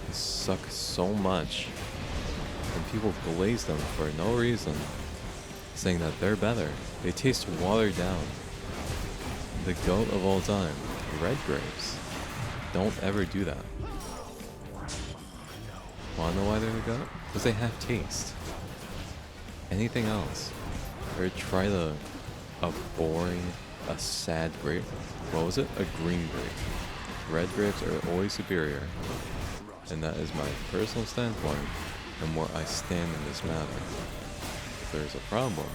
They suck so much. And people glaze them for no reason, saying that they're better. They taste watered down. The goat of all time, red grapes. Don't ever do that. Wanna know why they're the goat? Because they have taste. Anything else? Or try a boring, a sad grape. What was it? A green grape. Red grapes are always superior. And that is my personal standpoint and where I stand in this matter. If there's a problem,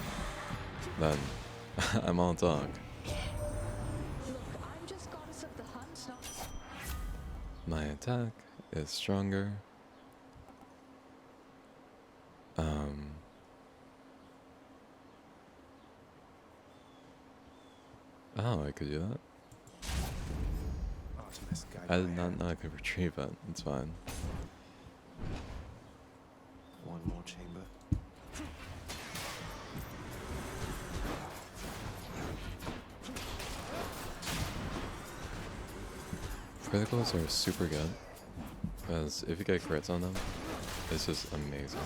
then I'm on talk. My attack is stronger. Oh, I could do that. Artemis, guide I my did not hand. know I could retrieve it. It's fine. One more chamber. Criticals are super good, because if you get crits on them, it's just amazing.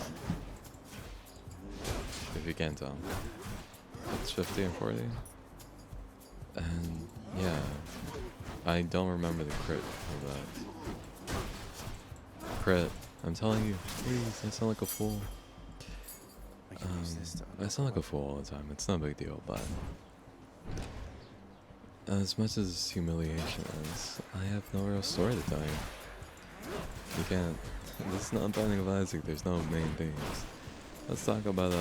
If you can't tell. It's 50 and 40. And yeah, I don't remember the crit of that. Crit, I'm telling you, please, I sound like a fool. I sound like a fool all the time, it's no big deal, but as much as humiliation is, I have no real story to tell you. You can't. This is not Binding of Isaac, there's no main themes. Let's talk about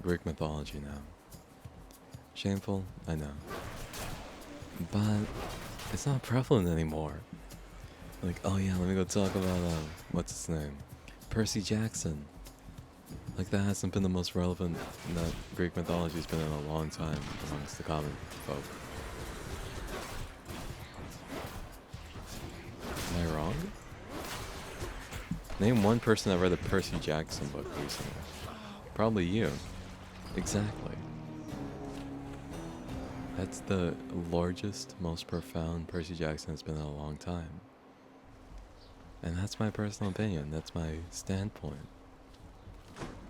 Greek mythology now. Shameful, I know. But it's not prevalent anymore. Like, oh yeah, let me go talk about, what's his name? Percy Jackson. Like, that hasn't been the most relevant that Greek mythology's been in a long time amongst the common folk. Am I wrong? Name one person that read a Percy Jackson book recently. Probably you. Exactly. That's the largest, most profound Percy Jackson has been in a long time. And that's my personal opinion. That's my standpoint.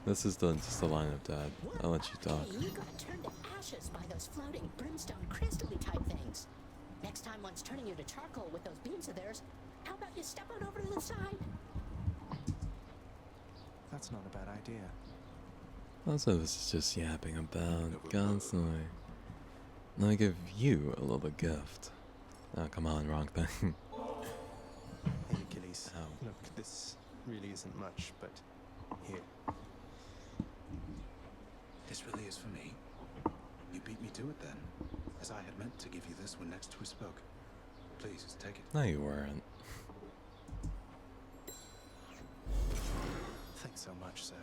This is just the line of Dad. I'll let you talk. Hey, you got turned to ashes by those floating brimstone crystal-y type things. Next time one's turning you to charcoal with those beams of theirs, how about you step on over to the side? That's not a bad idea. Also, this is just yapping about constantly. Let me give you a little gift. Oh, come on, wrong thing. Hey, Achilles. Ow. Look, this really isn't much, but here. This really is for me. You beat me to it then, as I had meant to give you this when next we spoke. Please, take it. No, you weren't. Thanks so much, sir.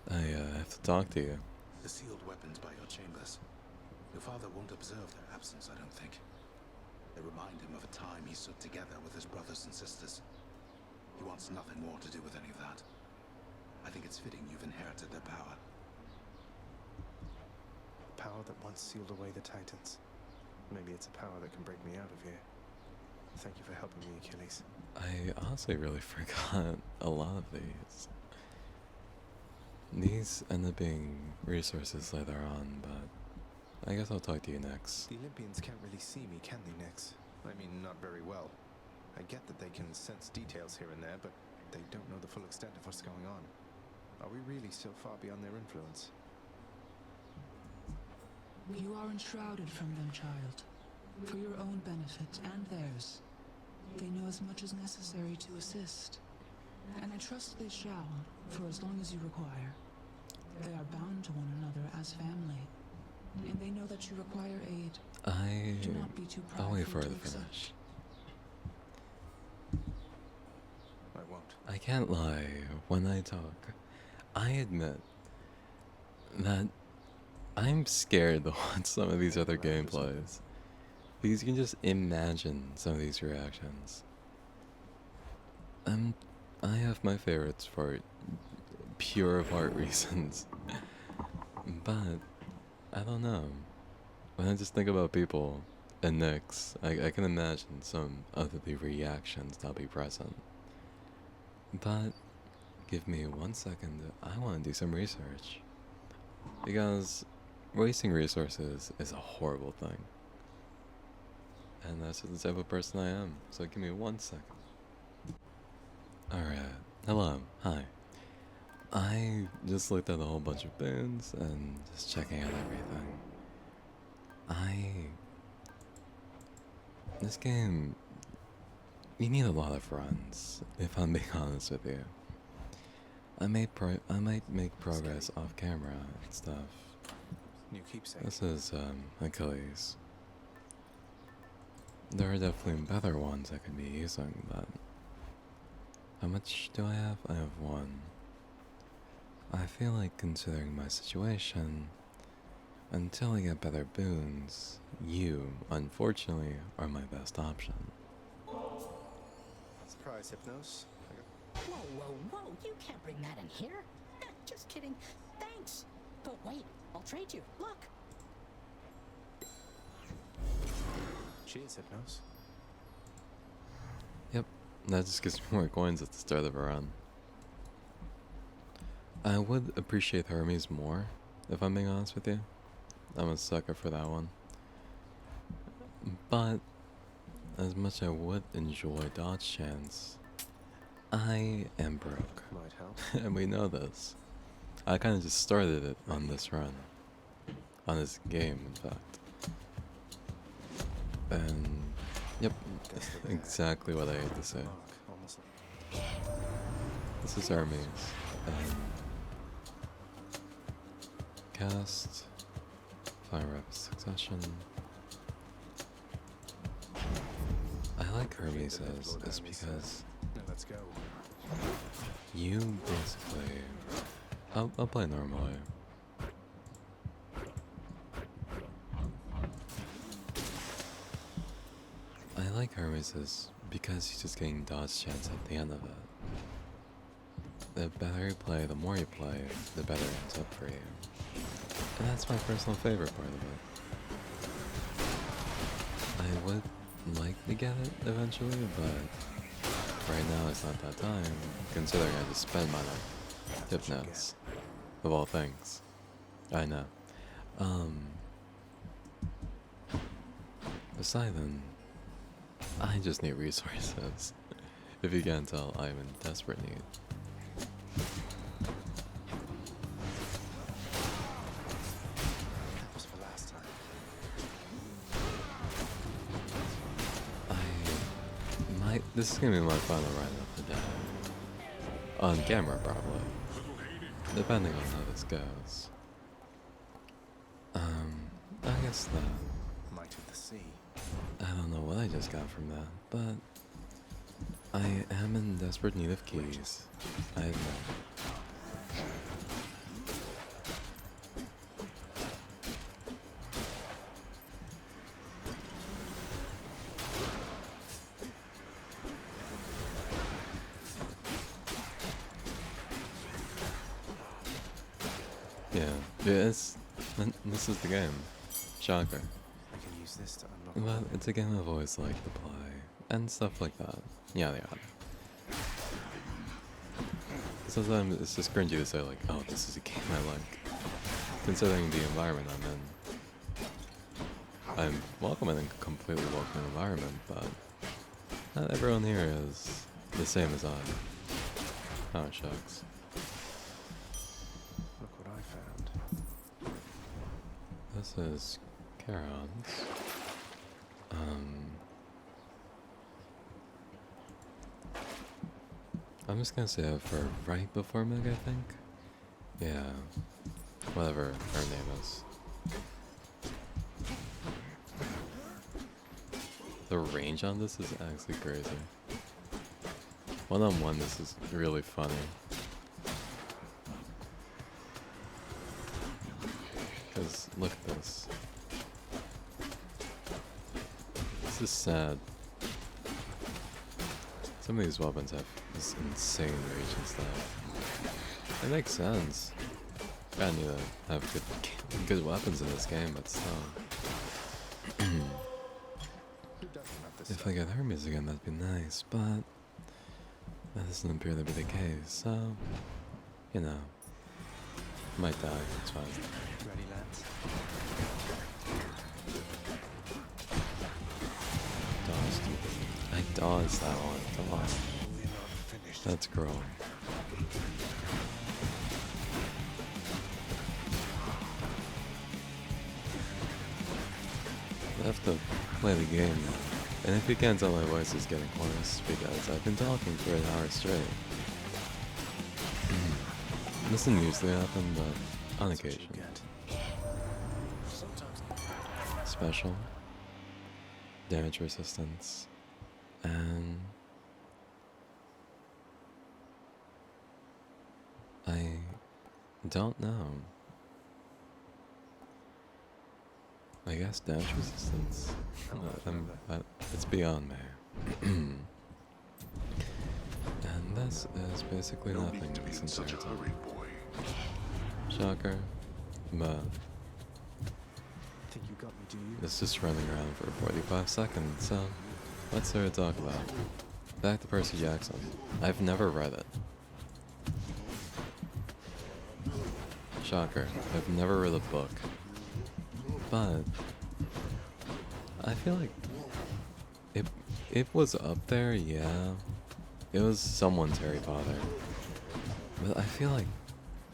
I have to talk to you. The sealed weapons by your chambers. Your father won't observe their absence, I don't think. They remind him of a time he stood together with his brothers and sisters. He wants nothing more to do with any of that. I think it's fitting you've inherited their power. Power that once sealed away the Titans. Maybe it's a power that can break me out of here. Thank you for helping me, Achilles. I honestly really forgot a lot of these. These end up being resources later on, but I guess I'll talk to you next. The Olympians can't really see me, can they, Nyx? I mean, not very well. I get that they can sense details here and there, but they don't know the full extent of what's going on. Are we really so far beyond their influence? You are enshrouded from them, child. For your own benefit and theirs. They know as much as necessary to assist. And I trust they shall, for as long as you require. They are bound to one another as family. And they know that you require aid. Do not be too I'll wait for prideful her to to accept. finish. I won't. I can't lie, when I talk, I admit that I'm scared to watch some of these other gameplays. Because you can just imagine some of these reactions. I have my favorites for pure of heart reasons. But, I don't know. When I just think about people and Nyx, I can imagine some of the reactions that'll be present. But, give me 1 second, I want to do some research. Because wasting resources is a horrible thing. And that's just the type of person I am, so give me 1 second. Alright, hello, hi. I just looked at a whole bunch of boons and just checking out everything. This game, you need a lot of runs, if I'm being honest with you. I might make progress off camera and stuff. New keepsake. This is, Achilles. There are definitely better ones I could be using, but... How much do I have? I have 1. I feel like, considering my situation, until I get better boons, you, unfortunately, are my best option. Surprise, Hypnos. Whoa, whoa, whoa, you can't bring that in here. Just kidding. Thanks. But wait, I'll trade you. Look. Cheers, Hypnos. Yep, that just gives me more coins at the start of a run. I would appreciate Hermes more, if I'm being honest with you. I'm a sucker for that one. But, as much as I would enjoy Dodge Chance, I am broke. Might help. And we know this. I kind of just started it on this run. On this game, in fact. And, yep, exactly what I had to say. This is Hermes, and cast, fire rapid succession. I like Hermes is because Let's go. you basically, I'll play normally. I like Hermes because he's just getting dodge chance at the end of it. The better you play, the more you play, the better it ends up for you. And that's my personal favorite part of it. I would like to get it eventually, but right now it's not that time, considering I just spend my life Hypnos, of all things. I know. Poseidon, I just need resources. If you can't tell, I'm in desperate need. That was for last time. This is gonna be my final run of the day. On camera, probably. Depending on how this goes. I guess that. Might of the sea. I don't know what I just got from that, but I am in desperate need of keys. I admit. Yeah, this is the game. Shocker. I can use this to unlock. But it's a game I've always liked to play, and stuff like that. Yada yada. Sometimes it's just cringy to say like, oh, this is a game I like. Considering the environment I'm in. I'm welcome in a completely welcome environment, but not everyone here is the same as I. Oh, shucks. Look what I found. this is Charon's. I'm just gonna say it for right before Meg, I think. Yeah, whatever her name is. The range on this is actually crazy. One-on-one, this is really funny. Because look at this. This is sad. Some of these weapons have this insane reach and stuff. It makes sense. I need to have good weapons in this game, but still. If I get Hermes again, that'd be nice, but that doesn't appear to be the case, so, you know, might die, it's fine. Ready, lads? I dodged that one, come on. That's growing. I have to play the game now. And if you can't tell, my voice is getting hoarse because I've been talking for an hour straight. This doesn't usually happen, but on occasion. Special, damage resistance, and I don't know. I guess damage resistance. It's beyond me. And this is basically nothing this entire time. Shocker, but Think you got me, do you? it's just running around for 45 seconds, so what's there to talk about? Back to Percy Jackson. I've never read it. Shocker, I've never read a book. But I feel like it was up there, yeah. It was someone's Harry Potter. But I feel like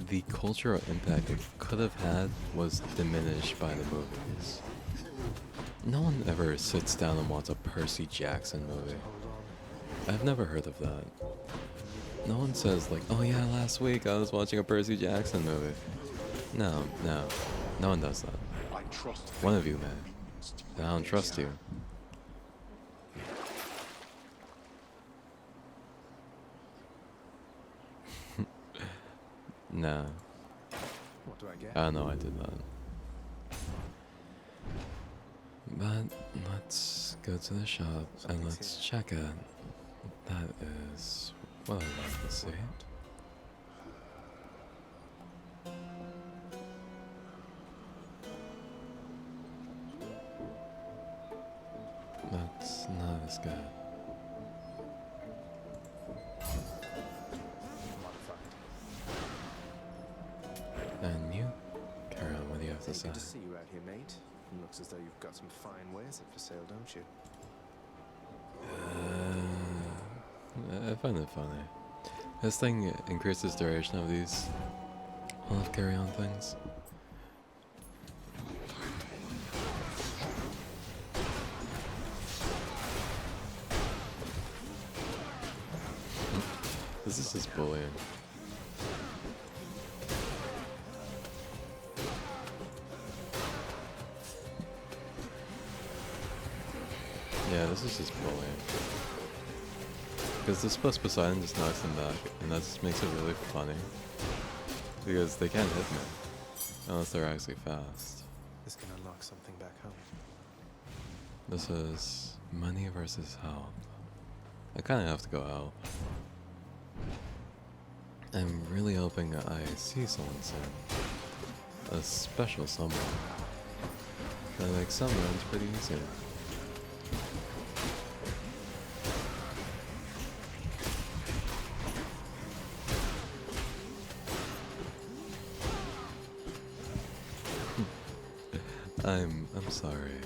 the cultural impact it could have had was diminished by the movies. No one ever sits down and watches a Percy Jackson movie. I've never heard of that. No one says like, oh yeah, last week I was watching a Percy Jackson movie. No one does that. One of you, man. I don't trust you. Nah. What do I get? I know I did that. But let's go to the shop and let's check it. That is what I'd like to see. That's not as good. And you? Karen, what do you have to say? Good to see you out here, mate. It looks as though you've got some fine wares up for sale, don't you? I find it funny. This thing increases duration of these all of carry-on things. This is just bullying. Yeah, this is just bullying. Because this plus Poseidon just knocks them back, and that just makes it really funny. Because they can't hit me. Unless they're actually fast. This can unlock something back home. This is money versus health. I kind of have to go out. I'm really hoping I see someone soon. A special someone. That makes some runs pretty easy. I'm sorry.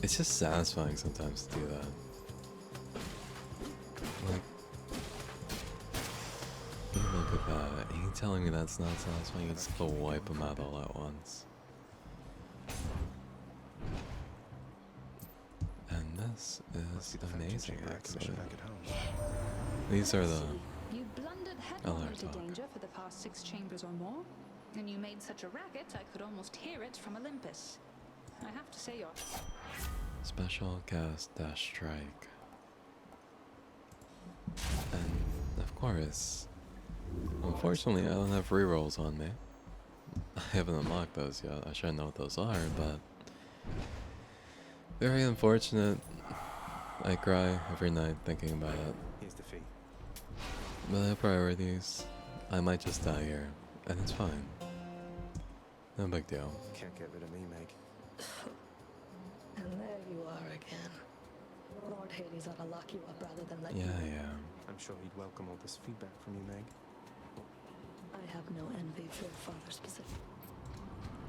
It's just satisfying sometimes to do that. Like, look at that. Are you telling me that's not satisfying? You just have to wipe them out all at once. This is amazing, actually. Back at home. These are the You blundered headlong into danger for the past 6 chambers or more, and you made such a racket I could almost hear it from Olympus. I have to say you're... special cast dash strike. And of course, unfortunately, I don't have rerolls on me. I haven't unlocked those yet. I should know what those are, but very unfortunate. I cry every night thinking about it. Here's the fee. But I have priorities. I might just die here, and it's fine. No big deal. Can't get rid of me, Meg. And there you are again. Lord Hades ought to lock you up rather than let you... Yeah. I'm sure he'd welcome all this feedback from you, Meg. I have no envy for your father's position.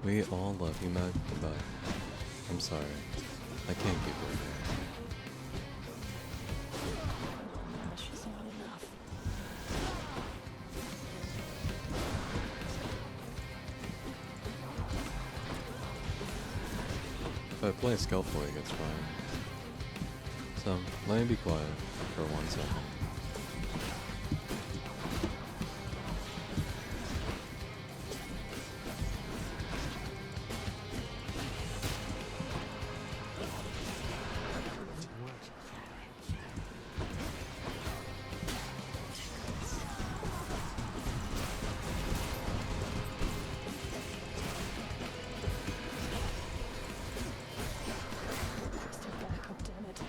We all love you, Meg, but I'm sorry. I can't keep her here. That's just not enough. If I play skillfully, it's fine. So, let me be quiet for 1 second. Back up, damn it.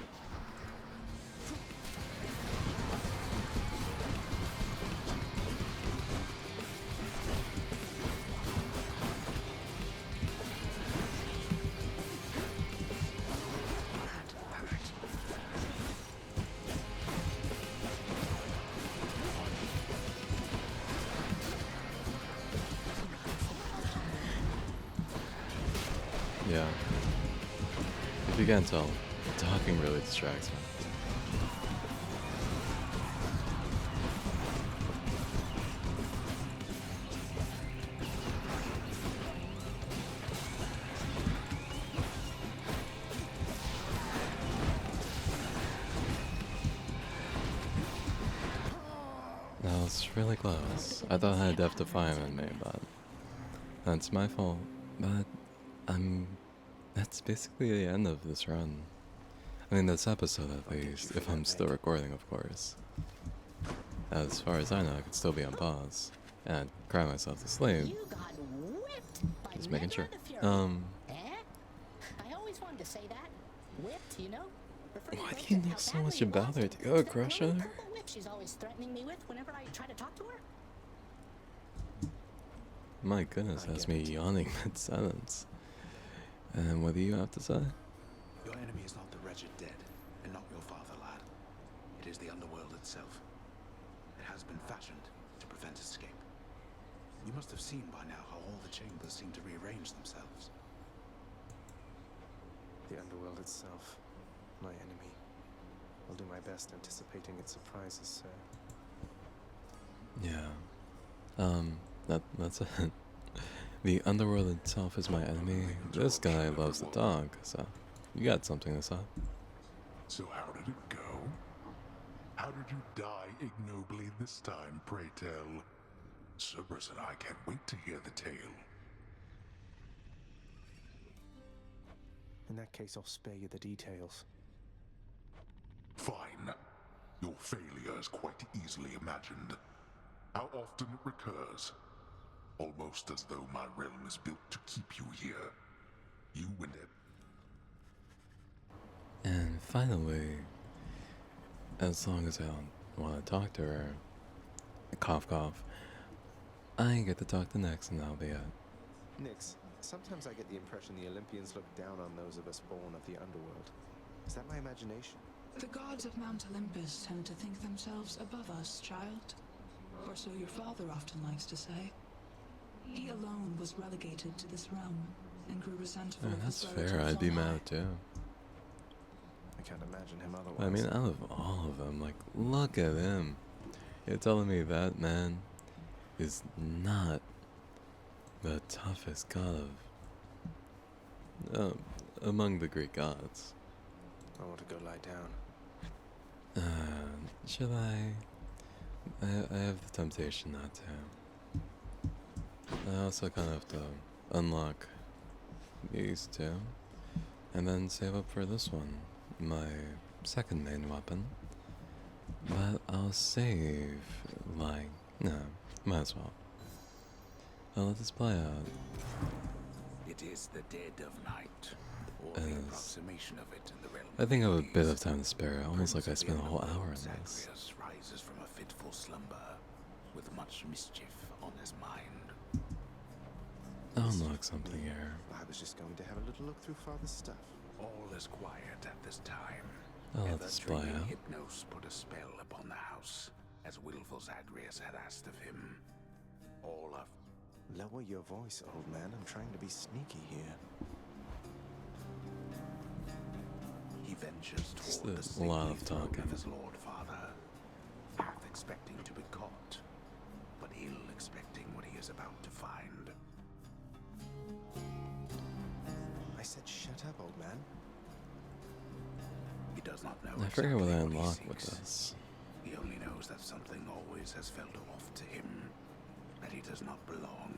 Yeah. If you can't tell, talking really distracts me. That was really close. I thought I had Death Defiant in me, but that's my fault. But that's basically the end of this run. I mean, this episode at least, if I'm still recording, of course. As far as I know, I could still be on pause and cry myself to sleep. You got whipped by Just making sure. Megara the Fury. Eh? I always wanted to say that. Whipped, you know? Why do you know so much about her? Do you have a crush on her? Whip she's always threatening me with whenever I try to talk to her. My goodness, that's me yawning mid-sentence. And what do you have to say? Your enemy is not the wretched dead, and not your father, lad. It is the underworld itself. It has been fashioned to prevent escape. You must have seen by now how all the chambers seem to rearrange themselves. The underworld itself. My enemy. I'll do my best anticipating its surprises, sir. Yeah. That's it. The underworld itself is my enemy. This guy loves the dog, so you got something to say. So how did it go? How did you die ignobly this time, pray tell? Cerberus and I can't wait to hear the tale. In that case, I'll spare you the details. Fine. Your failure is quite easily imagined. How often it recurs. Almost as though my realm is built to keep you here. You and it. And finally, as long as I don't want to talk to her, cough cough, I get to talk to Nyx and that'll be it. Nyx, sometimes I get the impression the Olympians look down on those of us born of the underworld. Is that my imagination? The gods of Mount Olympus tend to think themselves above us, child. Or so your father often likes to say. He alone was relegated to this realm and grew resentful of That's his fair, relatives I'd be on high. mad too. I can't imagine him otherwise. I mean, out of all of them, like, look at him. You're telling me that man is not the toughest god of... among the Greek gods. I want to go lie down. Should I? I have the temptation not to. I also kind of have to unlock these two, and then save up for this one, my second main weapon. But I'll save, like, no, might as well. I'll let this play out. It is the dead of night, or the approximation of it in the realm. I think I have a bit of time to spare, almost like I spent a whole hour in this. Zagreus rises from a fitful slumber, with much mischief on his mind. I'll unlock something here. I was just going to have a little look through Father's stuff. All is quiet at this time. I'll let this play out. Hypnos put a spell upon the house, as willful Zagreus had asked of him. All of... Lower your voice, old man. I'm trying to be sneaky here. He ventures It's toward the a lot of stately throne talking. of his lord father, half expecting to be caught, but ill expecting what he is about to find. I said shut up, old man. He does not know I forget what I exactly he unlocked with seeks. this. He only knows that something always has felt off to him, that he does not belong.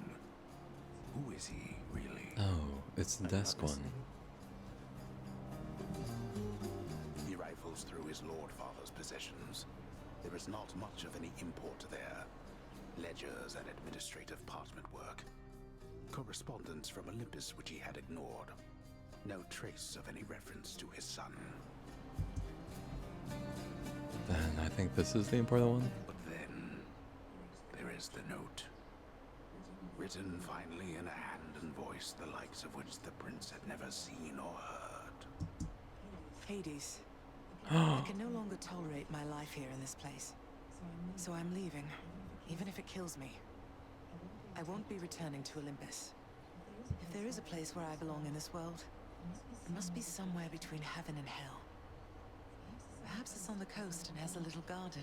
Who is he, really? Oh, it's the desk one. He rifles through his lord father's possessions. There is not much of any import there. Ledgers and administrative parchment work. Correspondence from Olympus which he had ignored. No trace of any reference to his son. Then I think this is the important one. But then, there is the note. Written finally in a hand and voice the likes of which the prince had never seen or heard. Hades, I can no longer tolerate my life here in this place. So I'm leaving, even if it kills me. I won't be returning to Olympus. If there is a place where I belong in this world, it must be somewhere between heaven and hell. Perhaps it's on the coast and has a little garden.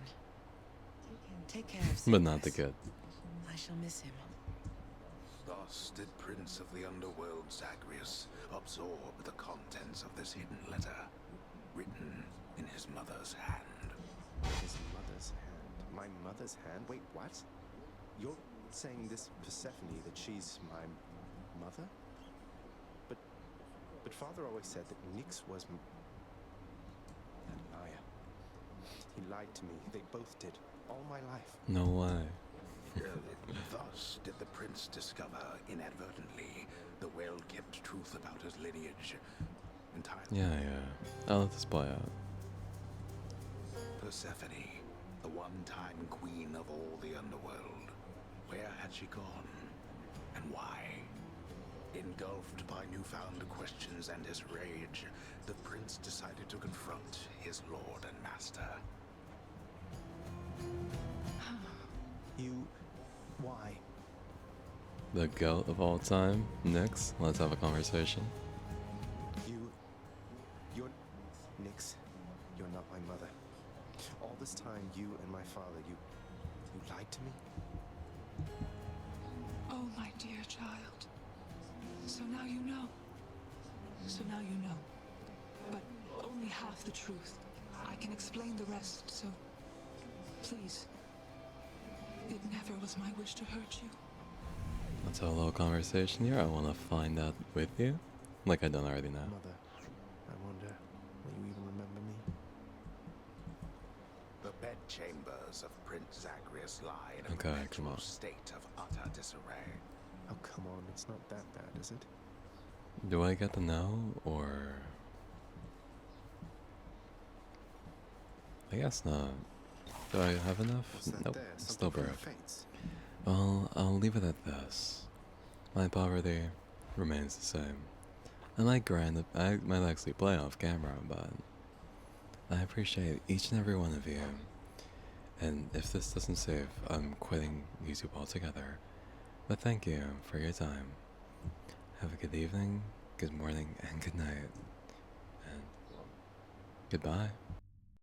Take care of But not the Zagreus. good. I shall miss him. Thus did Prince of the Underworld Zagreus absorb the contents of this hidden letter, written in his mother's hand. His mother's hand. My mother's hand? Wait, what? You're saying this Persephone, that she's my mother? But Father always said that Nyx was that liar. He lied to me. They both did. All my life. No way. Thus did the prince discover, inadvertently, the well-kept truth about his lineage. Entirely. Yeah. I'll let this play out. Persephone, the one-time queen of all the underworld. Where had she gone? And why? Engulfed by newfound questions and his rage, the prince decided to confront his lord and master. You... why? The goat of all time. Nyx, let's have a conversation. You're... Nyx, you're not my mother. All this time, you and my father, you lied to me? Oh, my dear child. So now you know. So now you know. But only half the truth. I can explain the rest, so... Please. It never was my wish to hurt you. Let's have a little conversation here. I want to find out with you. Like I don't already know. Mother, I wonder, will you even remember me? The bedchambers of Prince Zagreus lie in a Okay, come perpetual on. state of utter disarray. Oh, come on, it's not that bad, is it? Do I get to know, or... I guess not. Do I have enough? What's that Nope, there? still Something for your broke. fates? Well, I'll leave it at this. My poverty remains the same. I might actually play off camera, but I appreciate each and every one of you. And if this doesn't save, I'm quitting YouTube altogether. But thank you for your time. Have a good evening, good morning, and good night. And goodbye.